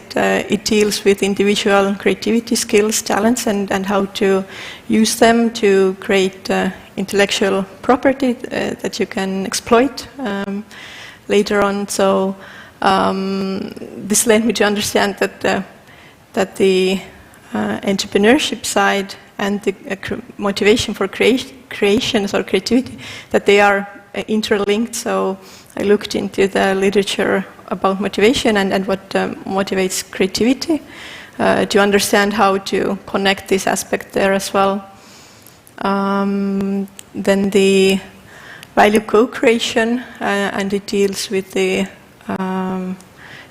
it deals with individual creativity, skills, talents, and how to use them to create intellectual property that you can exploit later on. So this led me to understand that the entrepreneurship side and the motivation for creations or creativity, that they are interlinked. So I looked into the literature about motivation and what motivates creativity to understand how to connect this aspect there as well. Then the value co-creation, and it deals with the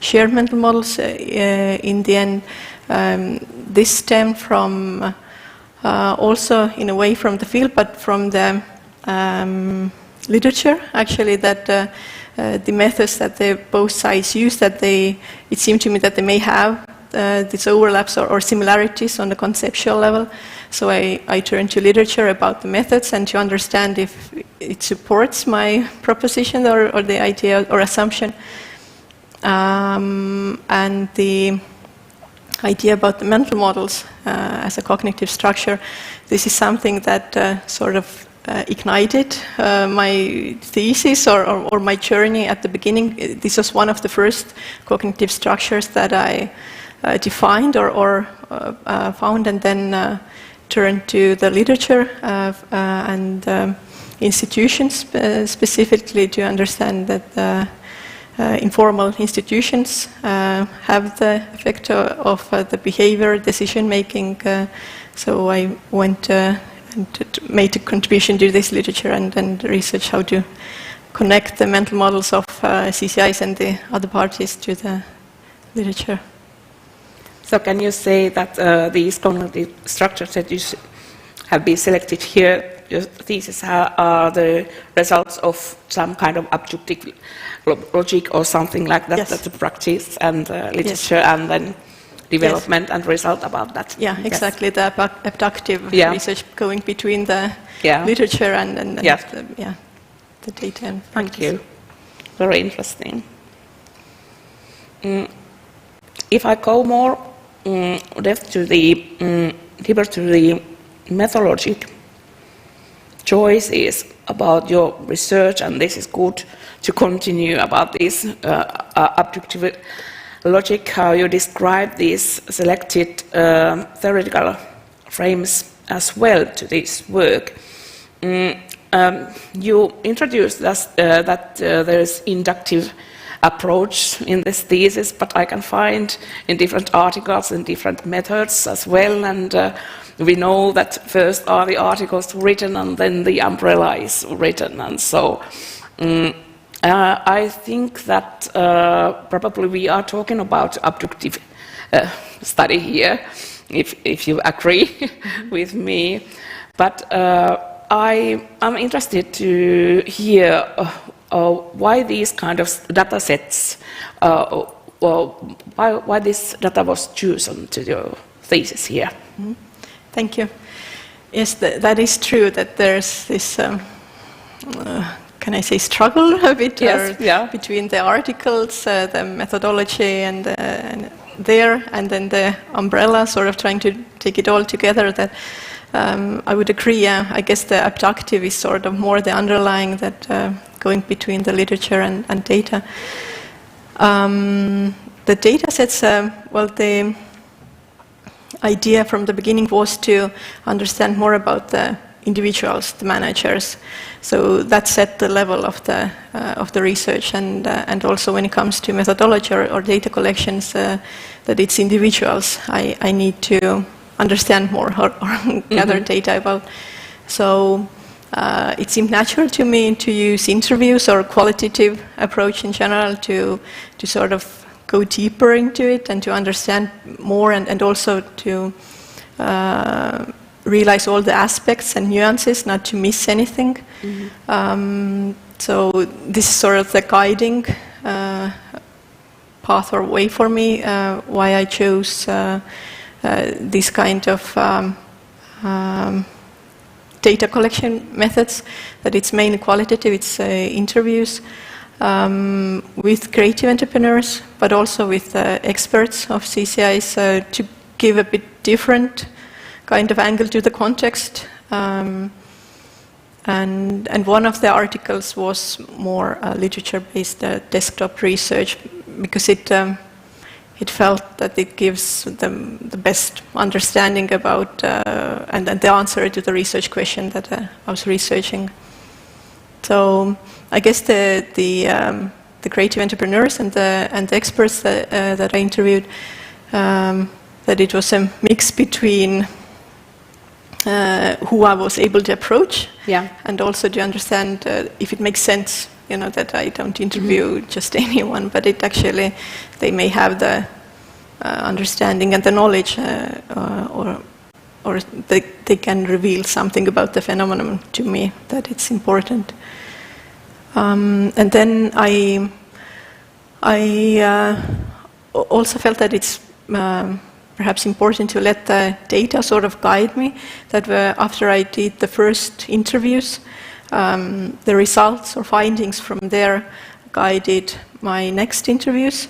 shared mental models in the end. This stemmed from also in a way from the field, but from the literature, actually, that the methods that both sides use, that it seemed to me that they may have these overlaps or similarities on the conceptual level. So I turned to literature about the methods and to understand if it supports my proposition or the idea or assumption. And the idea about the mental models as a cognitive structure, this is something that sort of ignited my thesis or my journey at the beginning. This was one of the first cognitive structures that I defined or found, and then turned to the literature and institutions specifically to understand that informal institutions have the effect of the behavior, decision making. So I went and made a contribution to this literature and research how to connect the mental models of CCIs and the other parties to the literature. So can you say that these cognitive structures that you have been selected here, your thesis, are the results of some kind of abductive logic or something like that, Yes. that the practice and literature, yes, and then development, yes, and result about that? Yeah, exactly. Yes. The abductive, yeah, research going between the, yeah, literature and yes, the data. And thank you. Very interesting. If I go more depth to the deeper to the methodologic choices about your research, and this is good to continue about this abductive logic, how you describe these selected theoretical frames as well to this work. You introduced us, that there is inductive approach in this thesis, but I can find in different articles and different methods as well, and we know that first are the articles written and then the umbrella is written, and so I think that probably we are talking about abductive study here, if you agree with me. But I am interested to hear why these kind of data sets, why this data was chosen to your thesis here. Mm-hmm. Thank you. Yes, that is true, that there's this can I say struggle a bit, yes, yeah, between the articles, the methodology, and there, and then the umbrella, sort of trying to take it all together. That I would agree. I guess the abductive is sort of more the underlying, that going between the literature and data. The data sets. Well, the idea from the beginning was to understand more about the individuals, the managers. So that set the level of the research, and also when it comes to methodology or data collections, that it's individuals I need to understand more or gather data about. So it seemed natural to me to use interviews or qualitative approach in general to sort of go deeper into it and to understand more, and also to realize all the aspects and nuances, not to miss anything. So this is sort of the guiding path or way for me, why I chose this kind of data collection methods, that it's mainly qualitative, it's interviews with creative entrepreneurs, but also with experts of CCIs to give a bit different kind of angle to the context. And one of the articles was more literature-based desktop research, because it felt that it gives the best understanding about and the answer to the research question that I was researching. So I guess the creative entrepreneurs and the experts that I interviewed, that it was a mix between who I was able to approach, and also to understand if it makes sense, that I don't interview just anyone, but it actually, they may have the understanding and the knowledge, or they can reveal something about the phenomenon to me, that it's important. And then I also felt that it's perhaps important to let the data sort of guide me, that after I did the first interviews, the results or findings from there guided my next interviews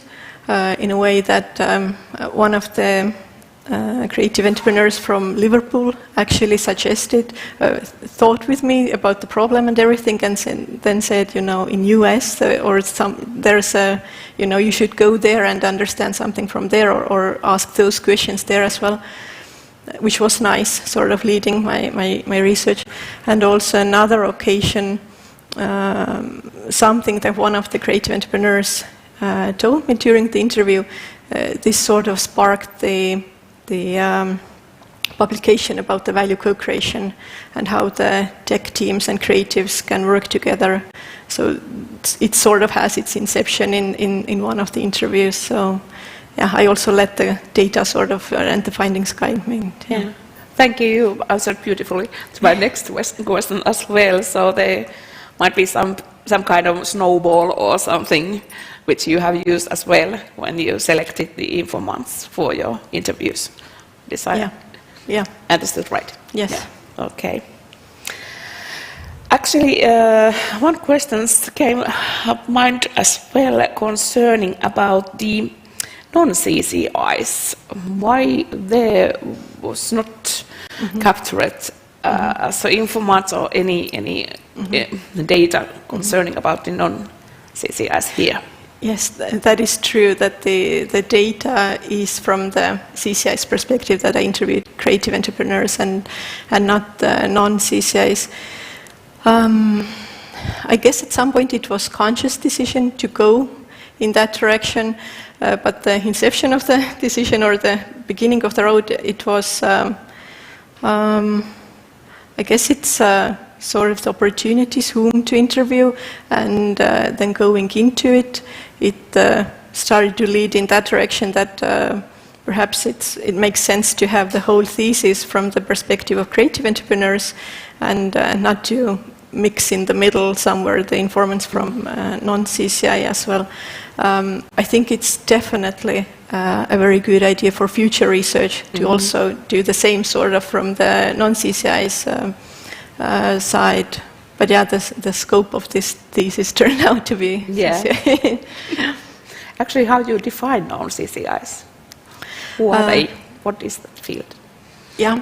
in a way that one of the creative entrepreneurs from Liverpool actually suggested, thought with me about the problem and everything, and then said, in US there's a, you should go there and understand something from there, or ask those questions there as well, which was nice, sort of leading my research. And also another occasion, something that one of the creative entrepreneurs told me during the interview, this sort of sparked the publication about the value co-creation and how the tech teams and creatives can work together. So it sort of has its inception in one of the interviews. So yeah, I also let the data sort of and the findings guide me. Yeah. Thank you. You answered beautifully to my next question as well. So there might be some kind of snowball or something which you have used as well when you selected the informants for your interviews. Yeah. Understood, right? Yes. Yeah. Okay. Actually, one question came up mind as well concerning about the non-CCIs. Why there was not captured as informants or any data concerning about the non-CCIs here? Yes, that is true, that the data is from the CCI's perspective, that I interviewed creative entrepreneurs and not the non-CCIs. I guess at some point it was a conscious decision to go in that direction, but the inception of the decision, or the beginning of the road, it was, I guess it's sort of the opportunities whom to interview, and then going into it, it started to lead in that direction, that perhaps it makes sense to have the whole thesis from the perspective of creative entrepreneurs, and not to mix in the middle somewhere the informants from non-CCI as well. I think it's definitely a very good idea for future research to also do the same sort of from the non-CCI's side. But yeah, the scope of this thesis turned out to be CCI. Actually, how do you define non-CCIs? Who are they? What is that field? Yeah,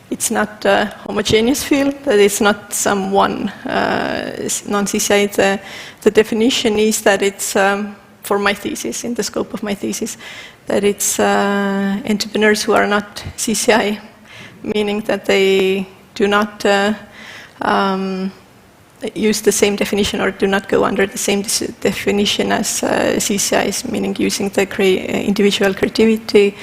it's not a homogeneous field, that it's not some one non-CCI. The definition is that it's, for my thesis, in the scope of my thesis, that it's entrepreneurs who are not CCI, meaning that they do not use the same definition, or do not go under the same definition as CCIs, meaning using the individual creativity,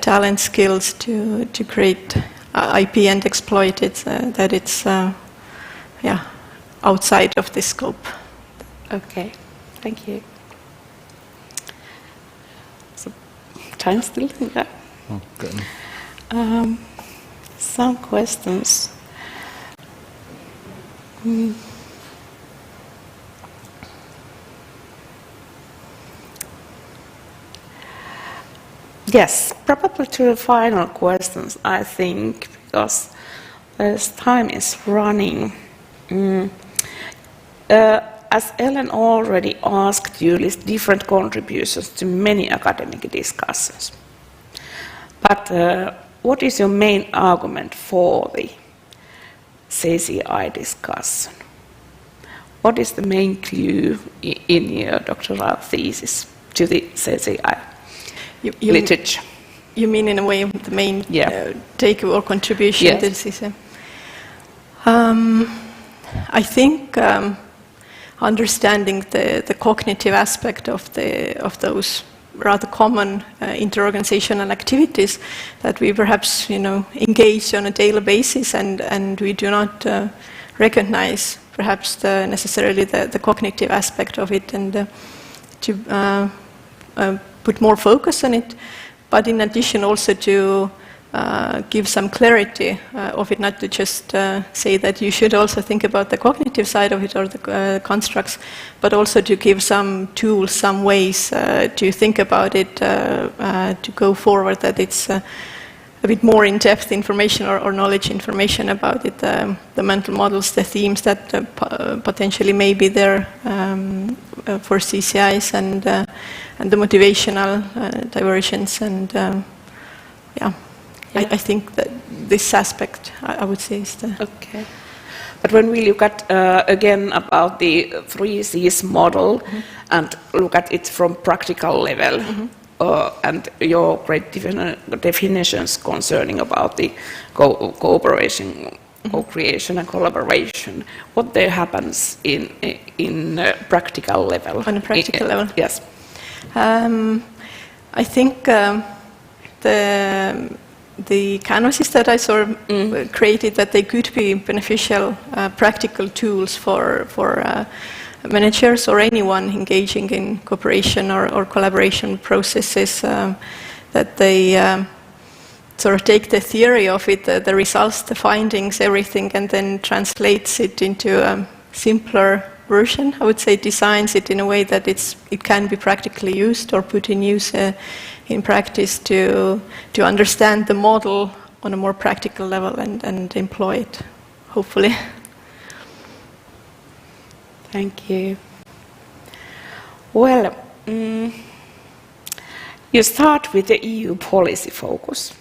talent, skills to create IP and exploit it, that it's outside of this scope. Okay, thank you. So, time still? Yeah. Okay. Some questions. Yes, probably to the final questions, I think, because as time is running. As Ellen already asked, you list different contributions to many academic discussions. But what is your main argument for the CCI discussion? What is the main clue in your doctoral thesis to the CCI literature? You mean in a way the main take or contribution to the CCI? I think understanding the cognitive aspect of those rather common interorganizational activities that we perhaps engage on a daily basis, and we do not recognize perhaps necessarily the cognitive aspect of it, and to put more focus on it, but in addition also to give some clarity of it, not to just say that you should also think about the cognitive side of it or the constructs, but also to give some tools, some ways to think about it, to go forward, that it's a bit more in-depth information or knowledge information about it, the mental models, the themes that potentially may be there for CCIs, and the motivational diversions, and I think that this aspect, I would say, is the... Okay. But when we look at, again, about the 3Cs model, and look at it from practical level, and your great definitions concerning about the cooperation, co-creation and collaboration, what there happens in practical level? On a practical level? Yes. I think the canvases that I sort of created, that they could be beneficial practical tools for managers or anyone engaging in cooperation or collaboration processes, that they sort of take the theory of it, the results, the findings, everything, and then translates it into a simpler version. I would say designs it in a way that it can be practically used or put in use in practice to understand the model on a more practical level and employ it, hopefully. Thank you. Well, you start with the EU policy focus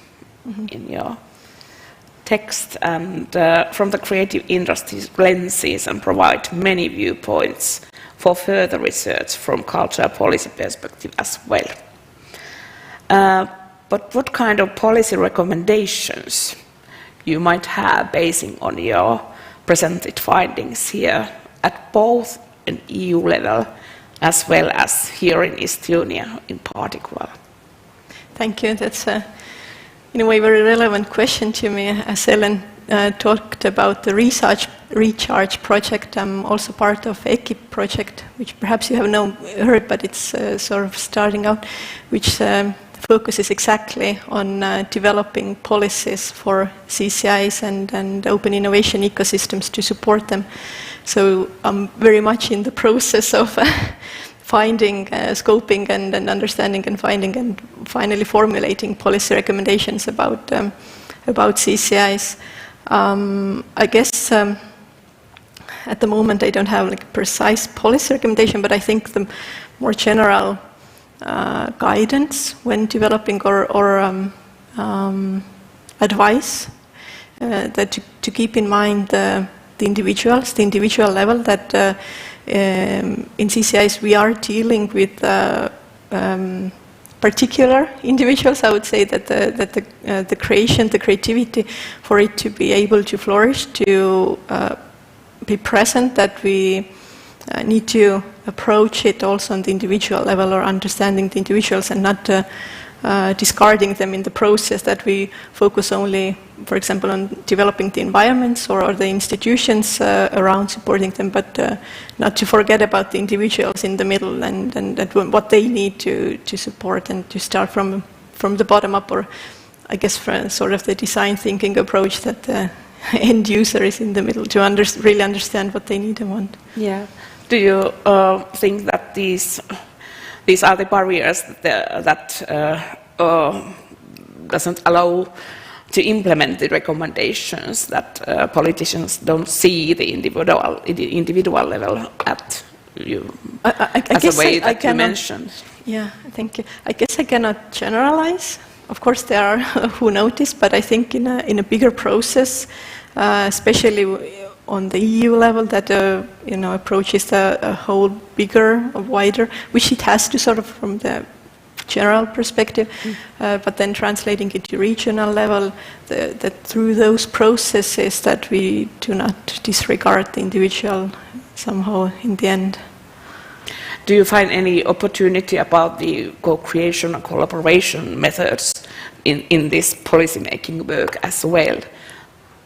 in your text, and from the creative industries lenses, and provide many viewpoints for further research from cultural policy perspective as well. But what kind of policy recommendations you might have basing on your presented findings here at both an EU level as well as here in Estonia in particular? Thank you. That's in a way very relevant question to me. As Ellen talked about the Recharge project, I'm also part of EKIP project, which perhaps you have heard, but it's sort of starting out, which focuses exactly on developing policies for CCIs and open innovation ecosystems to support them. So I'm very much in the process of finding, scoping and understanding and finding and finally formulating policy recommendations about CCIs. I guess at the moment I don't have like a precise policy recommendation, but I think the more general guidance when developing or advice that to keep in mind the individual level, that in CCIs we are dealing with particular individuals. I would say that the creation, the creativity, for it to be able to flourish, to be present, that we need to approach it also on the individual level, or understanding the individuals and not discarding them in the process, that we focus only, for example, on developing the environments or the institutions around supporting them, but not to forget about the individuals in the middle and what they need to support, and to start from the bottom up. Or I guess, for sort of the design thinking approach that the end user is in the middle to really understand what they need and want. Yeah. Do you think that these are the barriers that doesn't allow to implement the recommendations, that politicians don't see the individual level at you as a way that you mentioned? Yeah, thank you. I guess I cannot generalize. Of course, there are who notice, but I think in a bigger process, especially on the EU level, that approaches a whole bigger, a wider, which it has to sort of from the general perspective, but then translating it to regional level, that through those processes that we do not disregard the individual somehow in the end. Do you find any opportunity about the co-creation and collaboration methods in this policy-making work as well,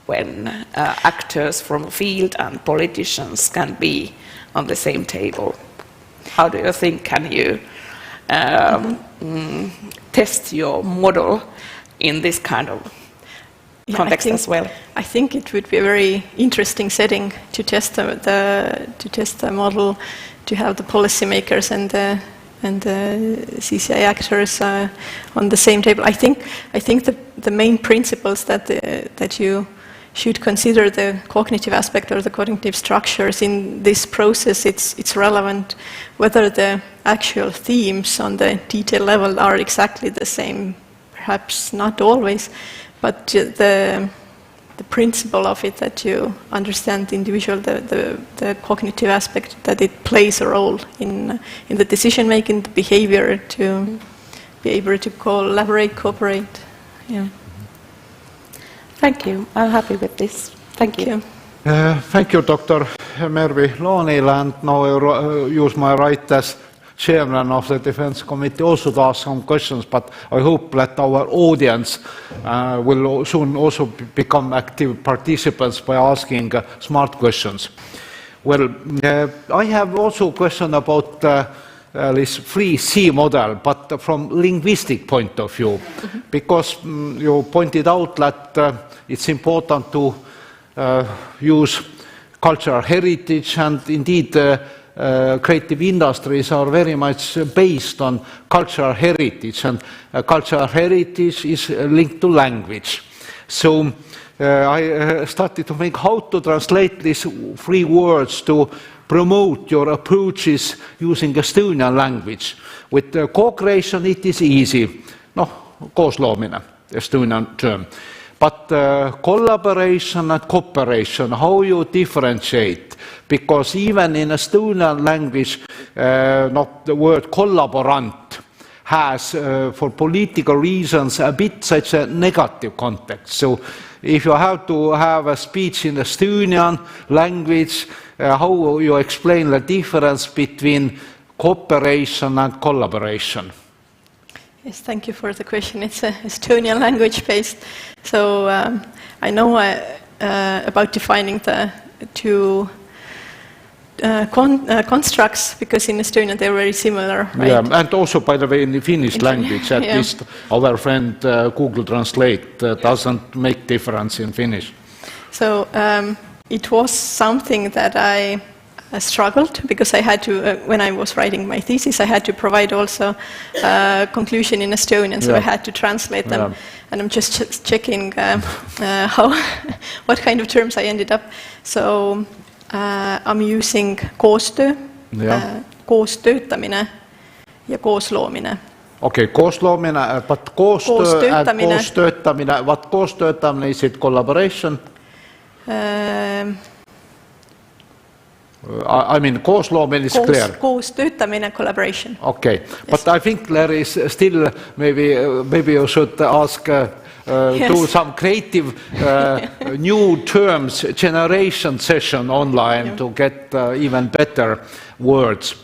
when actors from the field and politicians can be on the same table? How do you think can you test your model in this kind of context as well? I think it would be a very interesting setting to test the model, to have the policymakers and the CCI actors on the same table. I think the main principles that you should consider the cognitive aspect or the cognitive structures in this process. It's relevant whether the actual themes on the detail level are exactly the same. Perhaps not always, but the principle of it, that you understand the individual, the cognitive aspect, that it plays a role in the decision making, the behavior, to be able to collaborate, cooperate. Yeah. Thank you. I'm happy with this. Thank you. Thank you, Dr. Mervi Luonila, and now I use my right as chairman of the Defense Committee also to ask some questions, but I hope that our audience will soon also become active participants by asking smart questions. Well, I have also a question about this 3C model, but from linguistic point of view, because you pointed out that it's important to use cultural heritage, and indeed creative industries are very much based on cultural heritage, and cultural heritage is linked to language. So I started to think how to translate these 3 words to promote your approaches using Estonian language. With co-creation it is easy, koosloomine, Estonian term. But collaboration and cooperation, how you differentiate? Because even in Estonian language, the word collaborant has, for political reasons, a bit such a negative context. So if you have to have a speech in Estonian language, how will you explain the difference between cooperation and collaboration? Yes, thank you for the question. It's Estonian language based, so I know about defining the 2 constructs, because in Estonian they're very similar, right? Yeah, and also, by the way, in the Finnish language, at least our friend Google Translate doesn't make difference in Finnish. So it was something that I struggled, because I had to, when I was writing my thesis, I had to provide also a conclusion in Estonian, so I had to translate them. And I'm just checking what kind of terms I ended up. So I'm using koostöö, koostöötamine ja koosloomine. Okay, koosloomine, but koostöö and koostöötamine, what koostöötamine, is it collaboration? I mean, koosloomine is clear. Koostöötamine, collaboration. Okay, but I think there is still, maybe you should ask do some creative new terms generation session online to get even better words.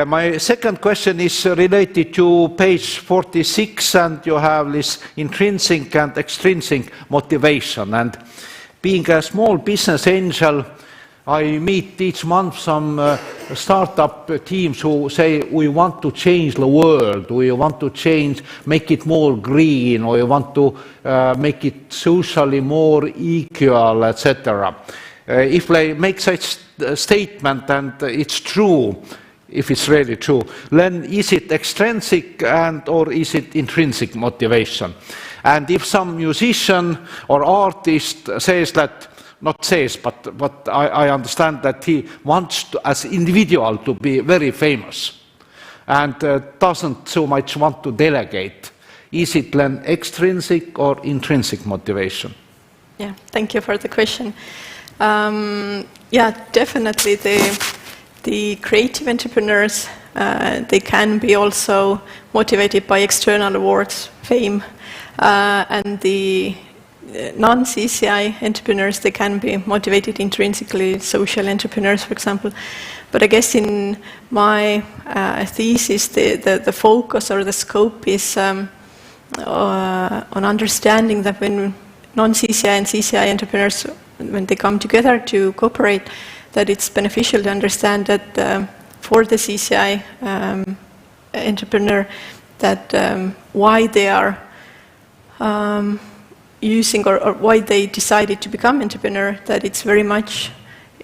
My second question is related to page 46, and you have this intrinsic and extrinsic motivation. And being a small business angel, I meet each month some startup teams who say we want to change the world, we want to change, make it more green, we want to make it socially more equal, etc. If they make such a statement and it's true, if it's really true, then is it extrinsic or is it intrinsic motivation? And if some musician or artist says that, not says, but I understand that he wants to, as individual, to be very famous and doesn't so much want to delegate, is it then extrinsic or intrinsic motivation? Yeah, thank you for the question. Yeah, definitely the creative entrepreneurs, they can be also motivated by external awards, fame, and the non-CCI entrepreneurs, they can be motivated intrinsically, social entrepreneurs, for example. But I guess in my thesis, the focus or the scope is on understanding that when non-CCI and CCI entrepreneurs, when they come together to cooperate, that it's beneficial to understand that for the CCI entrepreneur, that why they are using or why they decided to become entrepreneur, that it's very much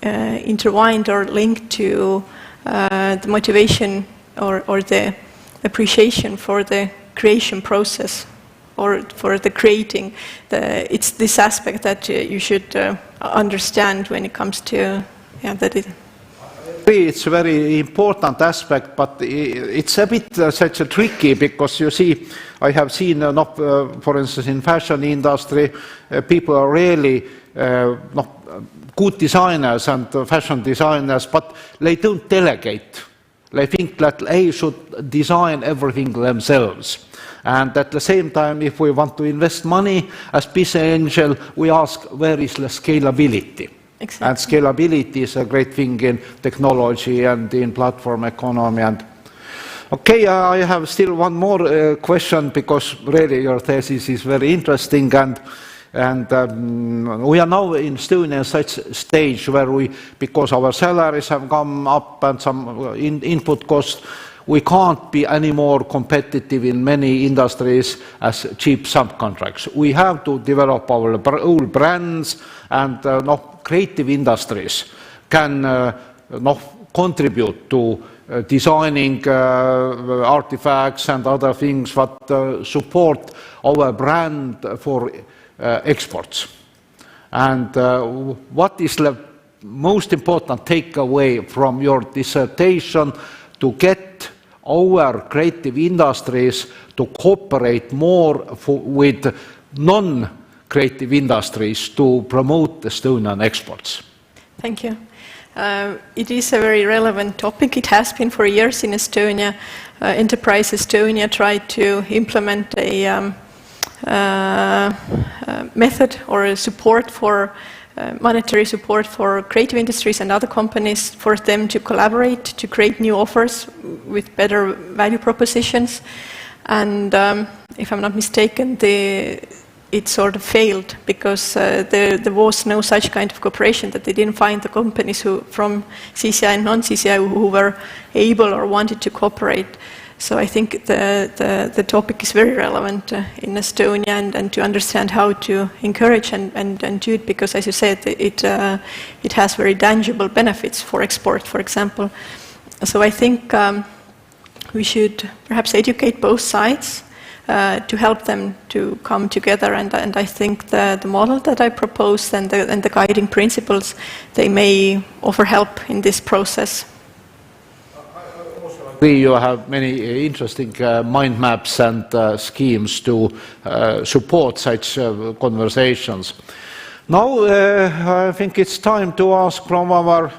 intertwined or linked to the motivation or the appreciation for the creation process or for the creating. It's this aspect that you should understand when it comes to that it. It's a very important aspect, but it's a bit such a tricky, because you see, I have seen, for instance, in fashion industry, people are really good designers and fashion designers, but they don't delegate. They think that they should design everything themselves. And at the same time, if we want to invest money as business angel, we ask, where is the scalability? Exactly. And scalability is a great thing in technology and in platform economy. And okay, I have still one more question, because really your thesis is very interesting, and we are now in Estonia such stage where we, because our salaries have come up and some input costs, we can't be any more competitive in many industries as cheap subcontracts. We have to develop our own brands, and creative industries can contribute to designing artifacts and other things that support our brand for exports. And what is the most important takeaway from your dissertation to get our creative industries to cooperate more with non-creative industries to promote Estonian exports? Thank you. It is a very relevant topic. It has been for years in Estonia. Enterprise Estonia tried to implement a method or a support for monetary support for creative industries and other companies, for them to collaborate to create new offers with better value propositions. And if I'm not mistaken, it sort of failed, because there was no such kind of cooperation, that they didn't find the companies from CCI and non-CCI who were able or wanted to cooperate. So I think the topic is very relevant in Estonia, and to understand how to encourage and do it, because, as you said, it has very tangible benefits for export, for example. So I think we should perhaps educate both sides to help them to come together, and I think the model that I proposed and the guiding principles, they may offer help in this process. You have many interesting mind maps and schemes to support such conversations. Now I think it's time to ask from our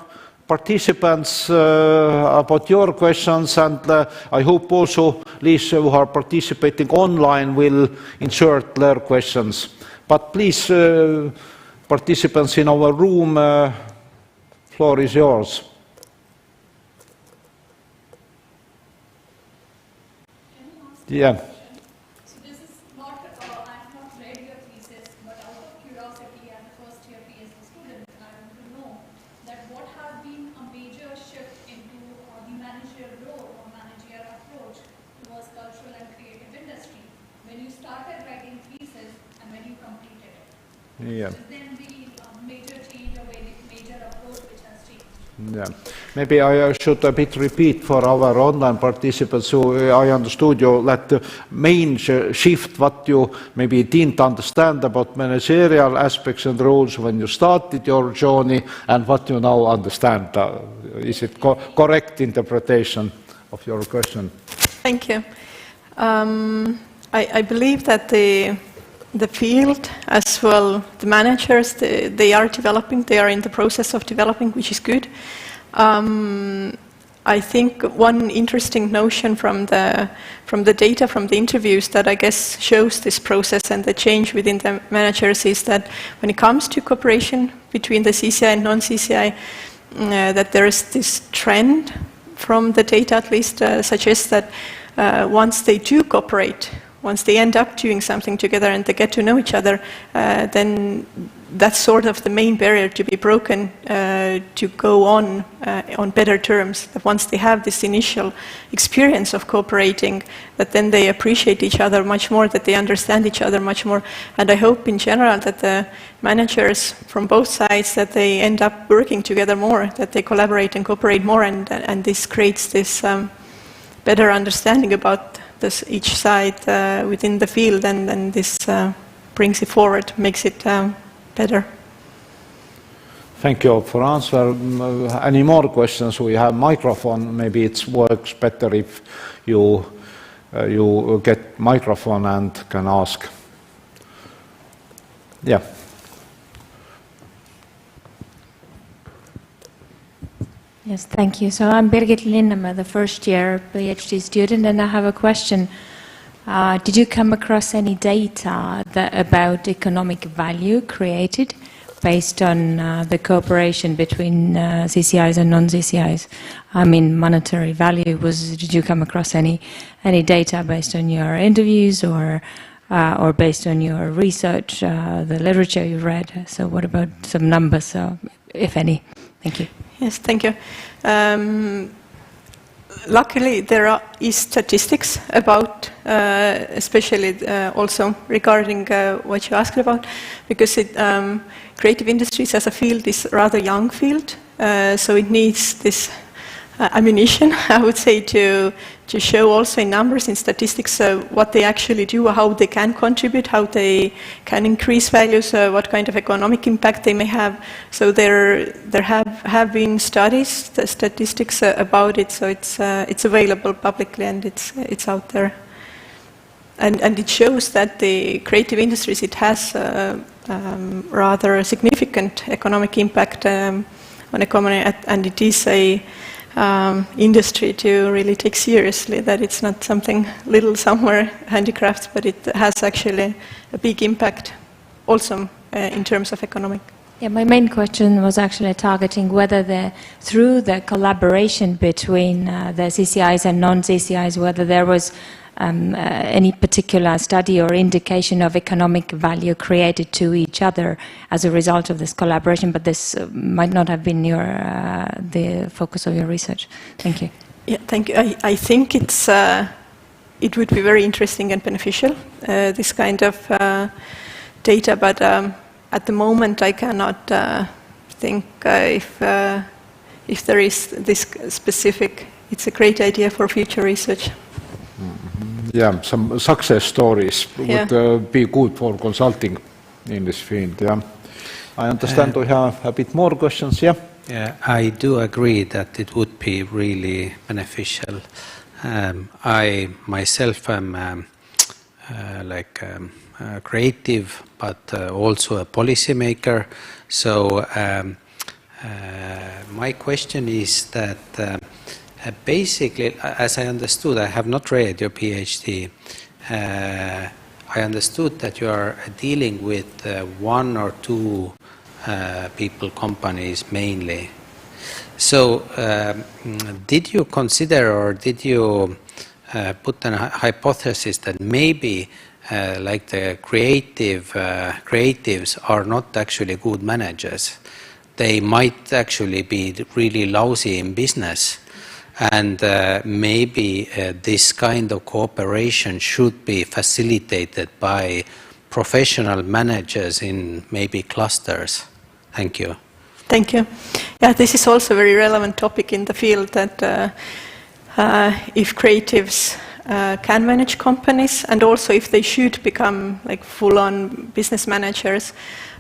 participants about your questions, and I hope also these who are participating online will insert their questions. But please, participants in our room, floor is yours. Yeah. So this is not, I have not read your thesis, but out of curiosity and first year PhD student, I want to know that what Yeah. Then be a major change or major approach which has changed. Yeah. Maybe I should a bit repeat for our online participants. So I understood you that the main shift what you maybe didn't understand about managerial aspects and roles when you started your journey and what you now understand. Is it correct interpretation of your question? Thank you. I believe that the field as well, the managers, they are developing, they are in the process of developing, which is good. I think one interesting notion from the data from the interviews that I guess shows this process and the change within the managers is that when it comes to cooperation between the CCI and non-CCI, that there is this trend from the data at least suggests that once they do cooperate, once they end up doing something together and they get to know each other, then that's sort of the main barrier to be broken to go on better terms. That once they have this initial experience of cooperating, that then they appreciate each other much more, that they understand each other much more. And I hope in general that the managers from both sides, that they end up working together more, that they collaborate and cooperate more, and this creates this better understanding about each side within the field, and this brings it forward, makes it better. Thank you for answer. Any more questions? We have microphone. Maybe it works better if you get microphone and can ask. Yeah. Yes, thank you. So I'm Birgit Linnemaa, the first year PhD student, and I have a question. Did you come across any data about economic value created based on the cooperation between CCIs and non-CCIs? I mean, monetary value. Did you come across any data based on your interviews or based on your research, the literature you read? So what about some numbers, if any? Thank you. Yes, thank you. Luckily, there is statistics about, especially also regarding what you asked about, because creative industries as a field is a rather young field, so it needs this ammunition, I would say, to show also in numbers, in statistics, what they actually do, how they can contribute, how they can increase values, what kind of economic impact they may have. So there have been studies, statistics about it, so it's available publicly and it's out there. And it shows that the creative industries, it has rather significant economic impact on economy, and it is a industry to really take seriously, that it's not something little somewhere, handicrafts, but it has actually a big impact also in terms of economic. Yeah, my main question was actually targeting whether through the collaboration between the CCIs and non-CCIs, whether there was any particular study or indication of economic value created to each other as a result of this collaboration, but this might not have been the focus of your research. Thank you. Yeah, thank you. I think it would be very interesting and beneficial, this kind of data, but at the moment I cannot think if there is this specific. It's a great idea for future research. Yeah, some success stories would be good for consulting in this field. Yeah, I understand we have a bit more questions. Yeah. Yeah, I do agree that it would be really beneficial. I myself am creative, but also a policymaker. So my question is that. Basically, as I understood, I have not read your PhD. I understood that you are dealing with one or two people companies mainly. So did you consider, or did you put a hypothesis that maybe like the creatives are not actually good managers? They might actually be really lousy in business. And maybe this kind of cooperation should be facilitated by professional managers in maybe clusters? Thank you. Thank you. Yeah, this is also a very relevant topic in the field, that if creatives can manage companies, and also if they should become like full-on business managers.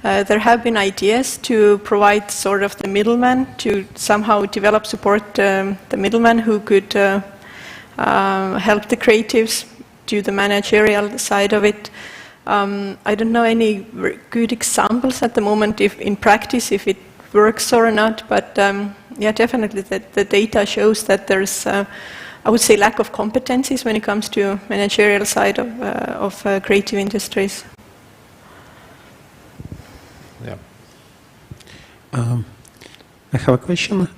There have been ideas to provide sort of the middleman, to somehow develop, support the middleman who could help the creatives do the managerial side of it. I don't know any good examples at the moment, if in practice, if it works or not, but yeah, definitely the data shows that there's I would say lack of competencies when it comes to managerial side of creative industries. Yeah. I have a question.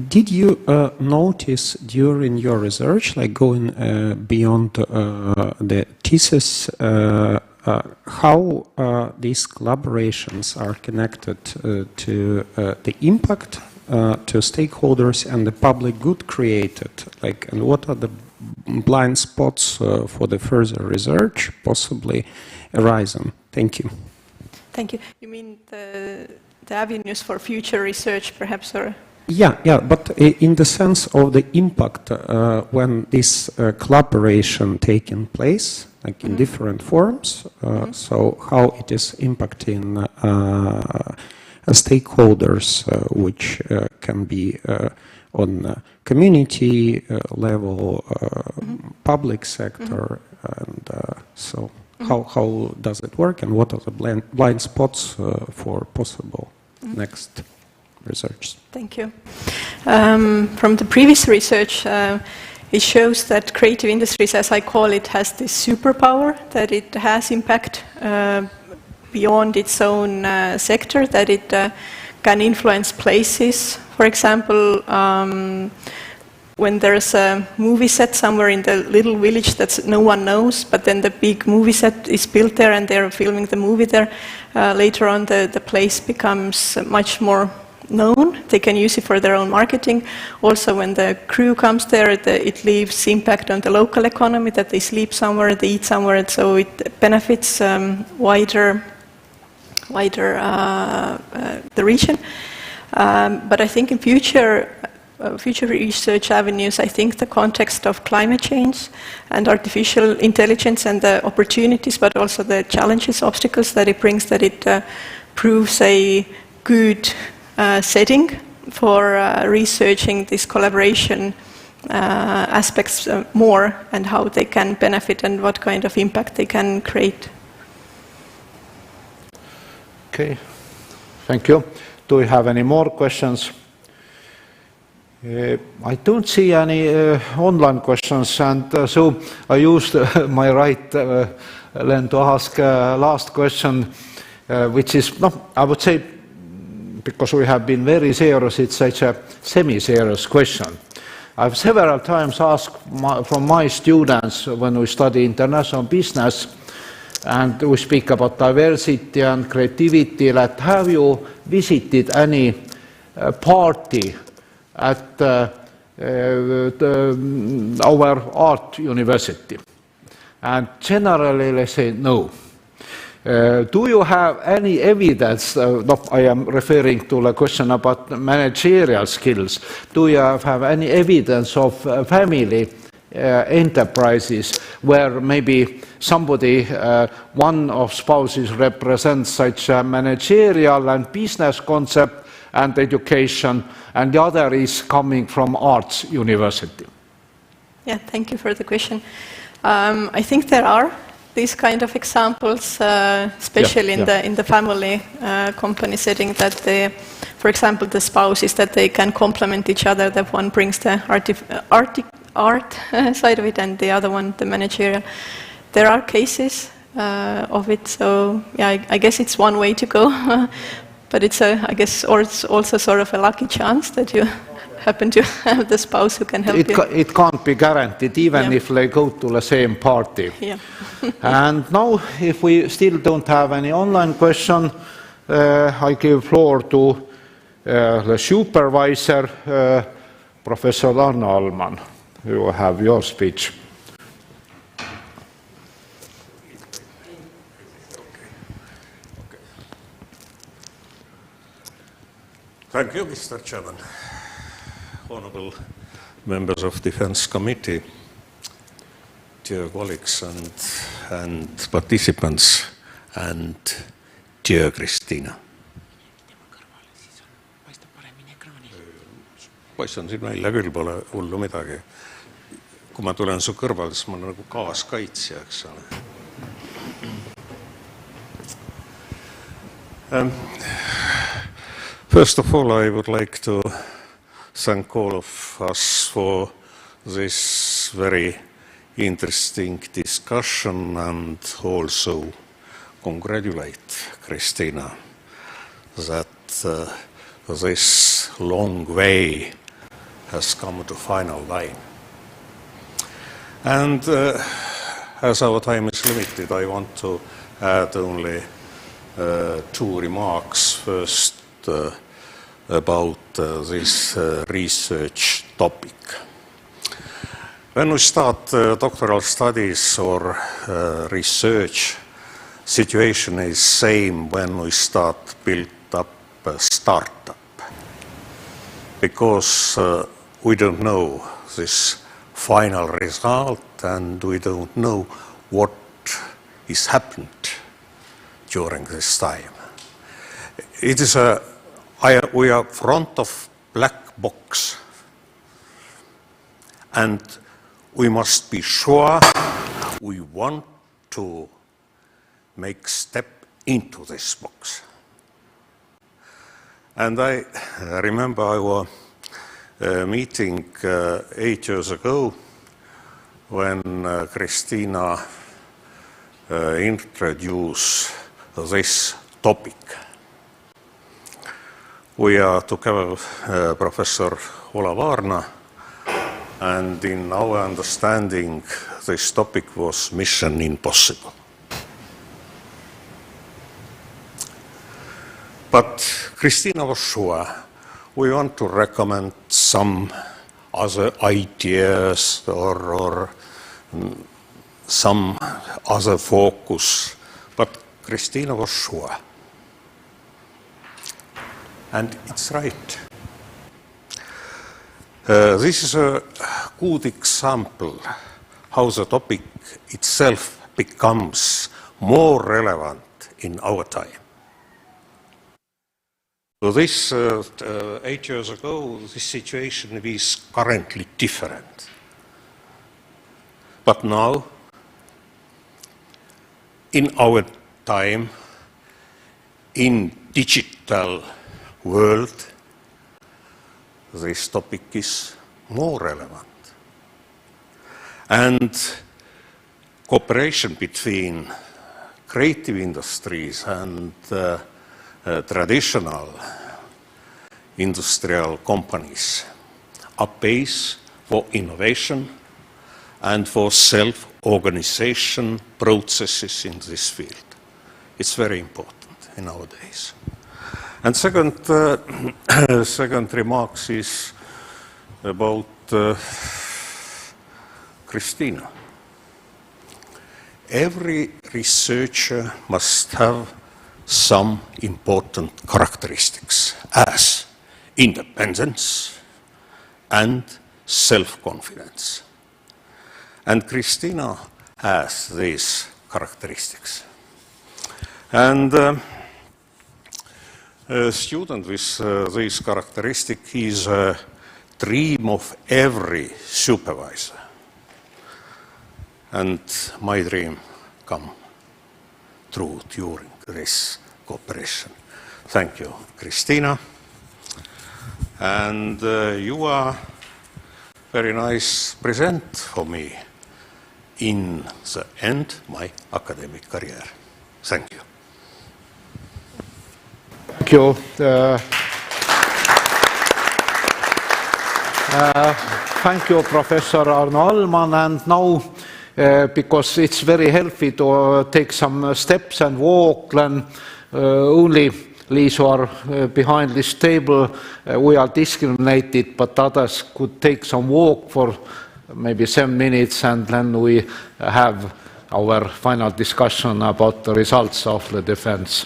Did you notice during your research, like going beyond the thesis, how these collaborations are connected to the impact to stakeholders and the public good created? Like, and what are the blind spots for the further research possibly arising? Thank you. Thank you. You mean the avenues for future research, perhaps, or? Yeah, but in the sense of the impact when this collaboration taking place, like in different forms, so how it is impacting stakeholders, which can be on community level, public sector, and so how does it work, and what are the blind spots for possible next research? Thank you. From the previous research, it shows that creative industries, as I call it, has this superpower, that it has impact beyond its own sector, that it can influence places. For example, when there's a movie set somewhere in the little village that no one knows, but then the big movie set is built there and they're filming the movie there, later on the place becomes much more known. They can use it for their own marketing. Also, when the crew comes there, it leaves impact on the local economy, that they sleep somewhere, they eat somewhere, and so it benefits wider the region. But I think in future research avenues, I think the context of climate change and artificial intelligence and the opportunities, but also the challenges, obstacles that it brings, that it proves a good setting for researching this collaboration aspects more, and how they can benefit and what kind of impact they can create. Okay, thank you. Do we have any more questions? I don't see any online questions, and so I used my right then to ask last question, which is, no, I would say, because we have been very serious, it's such a semi-serious question. I've several times asked from my students when we study international business and we speak about diversity and creativity, that have you visited any party at our art university? And generally they say no. Do you have any evidence, I am referring to the question about managerial skills, do you have any evidence of family enterprises where maybe somebody, one of spouses represents such a managerial and business concept and education, and the other is coming from arts university? Yeah, thank you for the question. I think there are these kind of examples, especially in the family company setting, that they, for example, the spouses, that they can complement each other, that one brings the art side of it and the other one the managerial. There are cases of it, so yeah, I guess it's one way to go, but it's I guess it's also sort of a lucky chance that you happen to have the spouse who can help you. It can't be guaranteed, even if they go to the same party. Yeah. And now, if we still don't have any online question, I give floor to the supervisor, Professor Arno Almann. You have your speech. Thank you, Mr. Chairman. Honorable members of Defense Committee, dear colleagues and participants, and dear Kristiina. Paistan siin välja küll, pole hullu midagi. Kui ma tulen su kõrval, siis ma olen nagu kaaskaitsja, eks ole. First of all, I would like to thank all of us for this very interesting discussion and also congratulate Kristiina that this long way has come to final line. And as our time is limited, I want to add only two remarks. First, about this research topic. When we start doctoral studies or research, situation is same when we start build up a startup. Because we don't know this final result and we don't know what is happened during this time. It is we are front of black box, and we must be sure we want to make step into this box. And I remember our meeting 8 years ago when Kristiina introduced this topic. We are together Professor Arno, and in our understanding this topic was mission impossible. But Kristiina was sure we want to recommend some other ideas or some other focus, but Kristiina was sure. And it's right. This is a good example how the topic itself becomes more relevant in our time. So this 8 years ago, this situation is currently different. But now, in our time, in digital world, this topic is more relevant. And cooperation between creative industries and traditional industrial companies are base for innovation and for self-organization processes in this field. It's very important in our days. And second remark is about Kristiina. Every researcher must have some important characteristics as independence and self-confidence. And Kristiina has these characteristics. And a student with these characteristics is a dream of every supervisor. And my dream come true during this cooperation. Thank you, Kristiina. And you are very nice present for me in the end my academic career. Thank you. Thank you. Thank you, Professor Arno Almann. And now, because it's very healthy to take some steps and walk, and only those who are behind this table, we are discriminated, but others could take some walk for maybe 7 minutes, and then we have our final discussion about the results of the defense.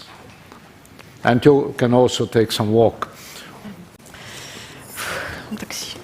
And you can also take some walk. taksi.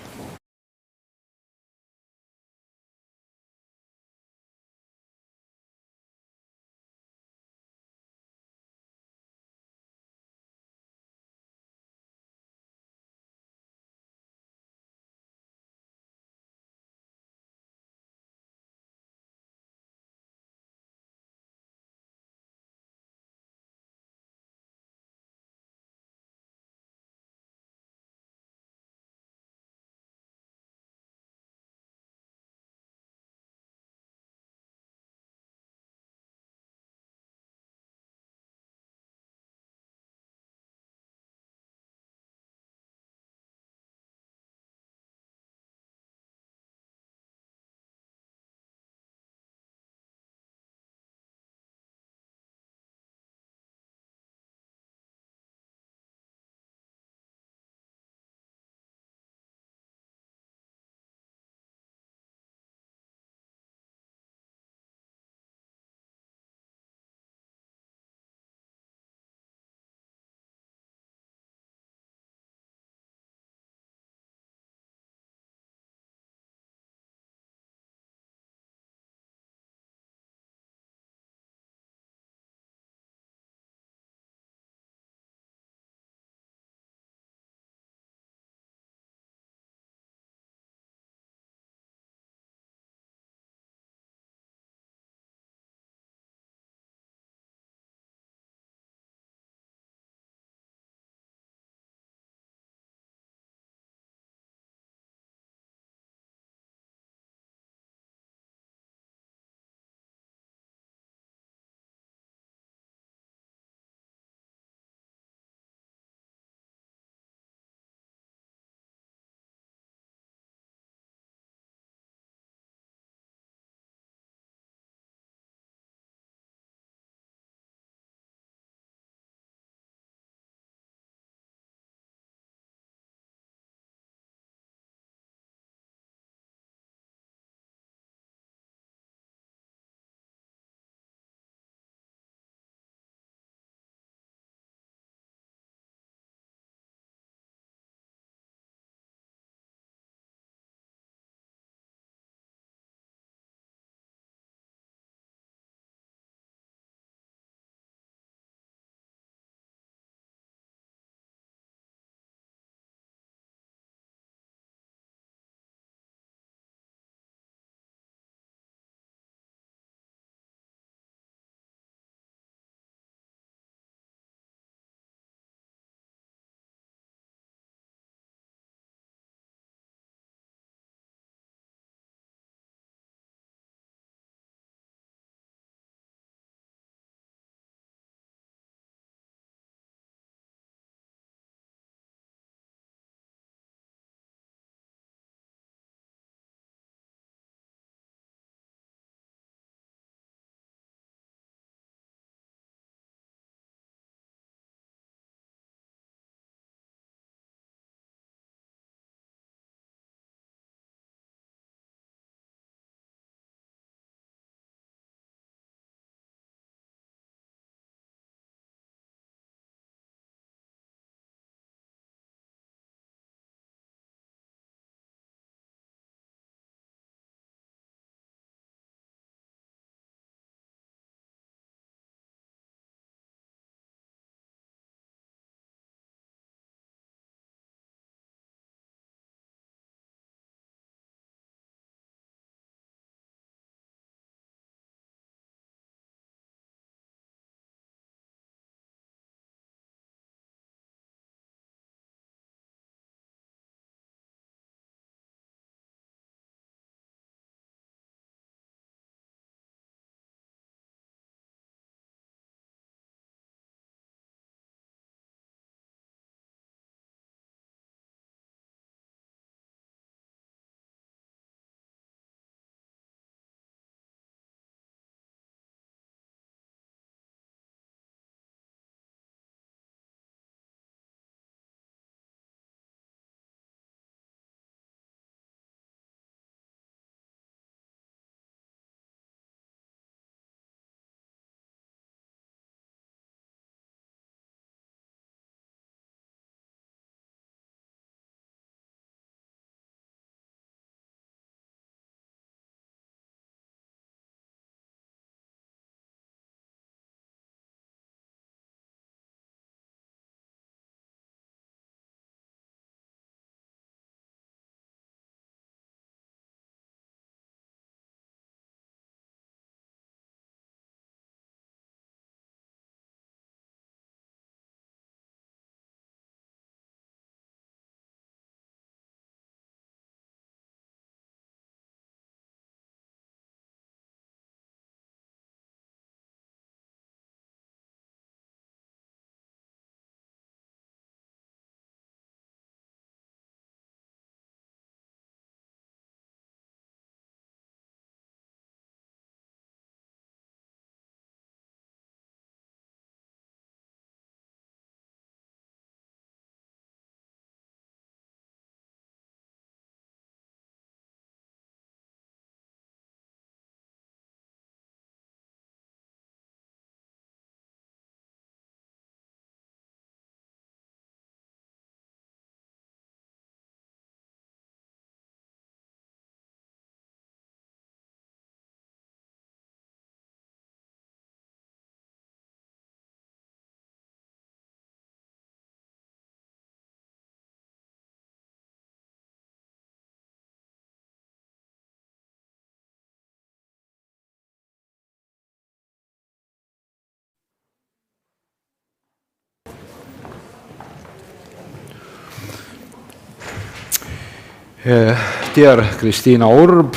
Dear Kristiina Urb,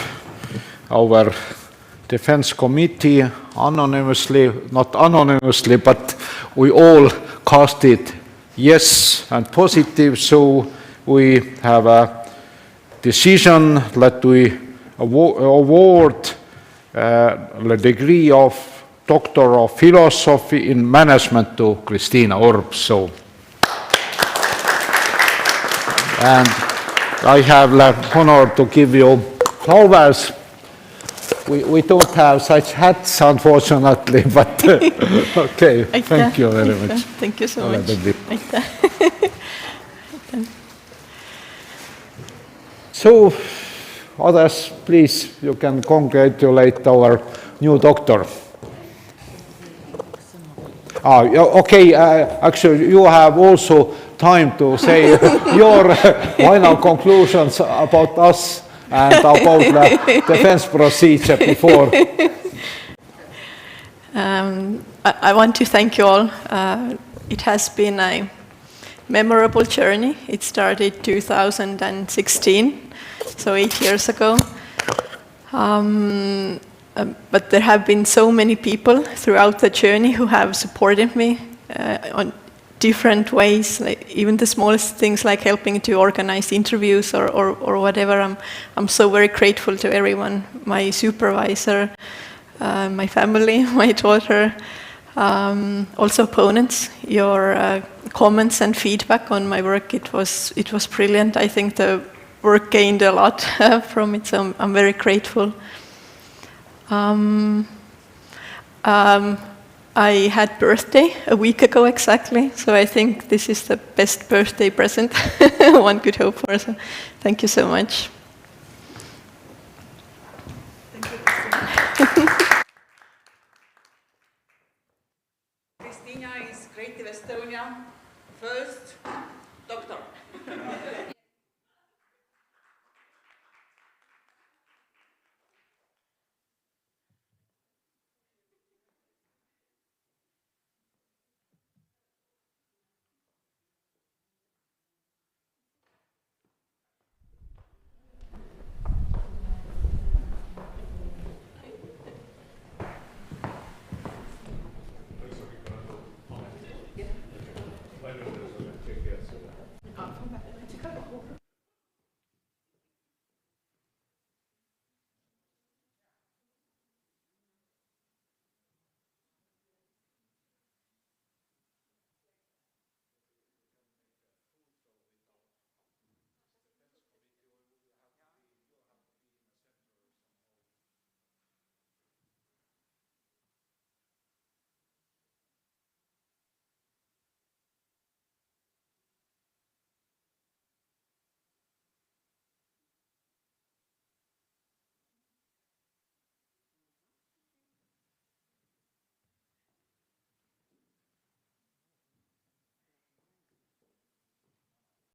our Defense Committee, anonymously, not anonymously, but we all casted yes and positive, so we have a decision that we award the degree of Doctor of Philosophy in Management to Kristiina Urb. So, and I have the honor to give you flowers. We don't have such hats, unfortunately, but okay, thank you very much. Thank you so much. So, others, please, you can congratulate our new doctor. Okay, actually, you have also time to say your final conclusions about us and about the defense procedure before. I want to thank you all. It has been a memorable journey. It started 2016, so 8 years ago. But there have been so many people throughout the journey who have supported me on different ways, like even the smallest things like helping to organize interviews or whatever. I'm so very grateful to everyone, my supervisor, my family, my daughter, also opponents. Your comments and feedback on my work, it was brilliant. I think the work gained a lot from it, so I'm very grateful. I had birthday a week ago exactly, so I think this is the best birthday present one could hope for. So thank you so much. Thank you, Kristiina is Creative Estonia first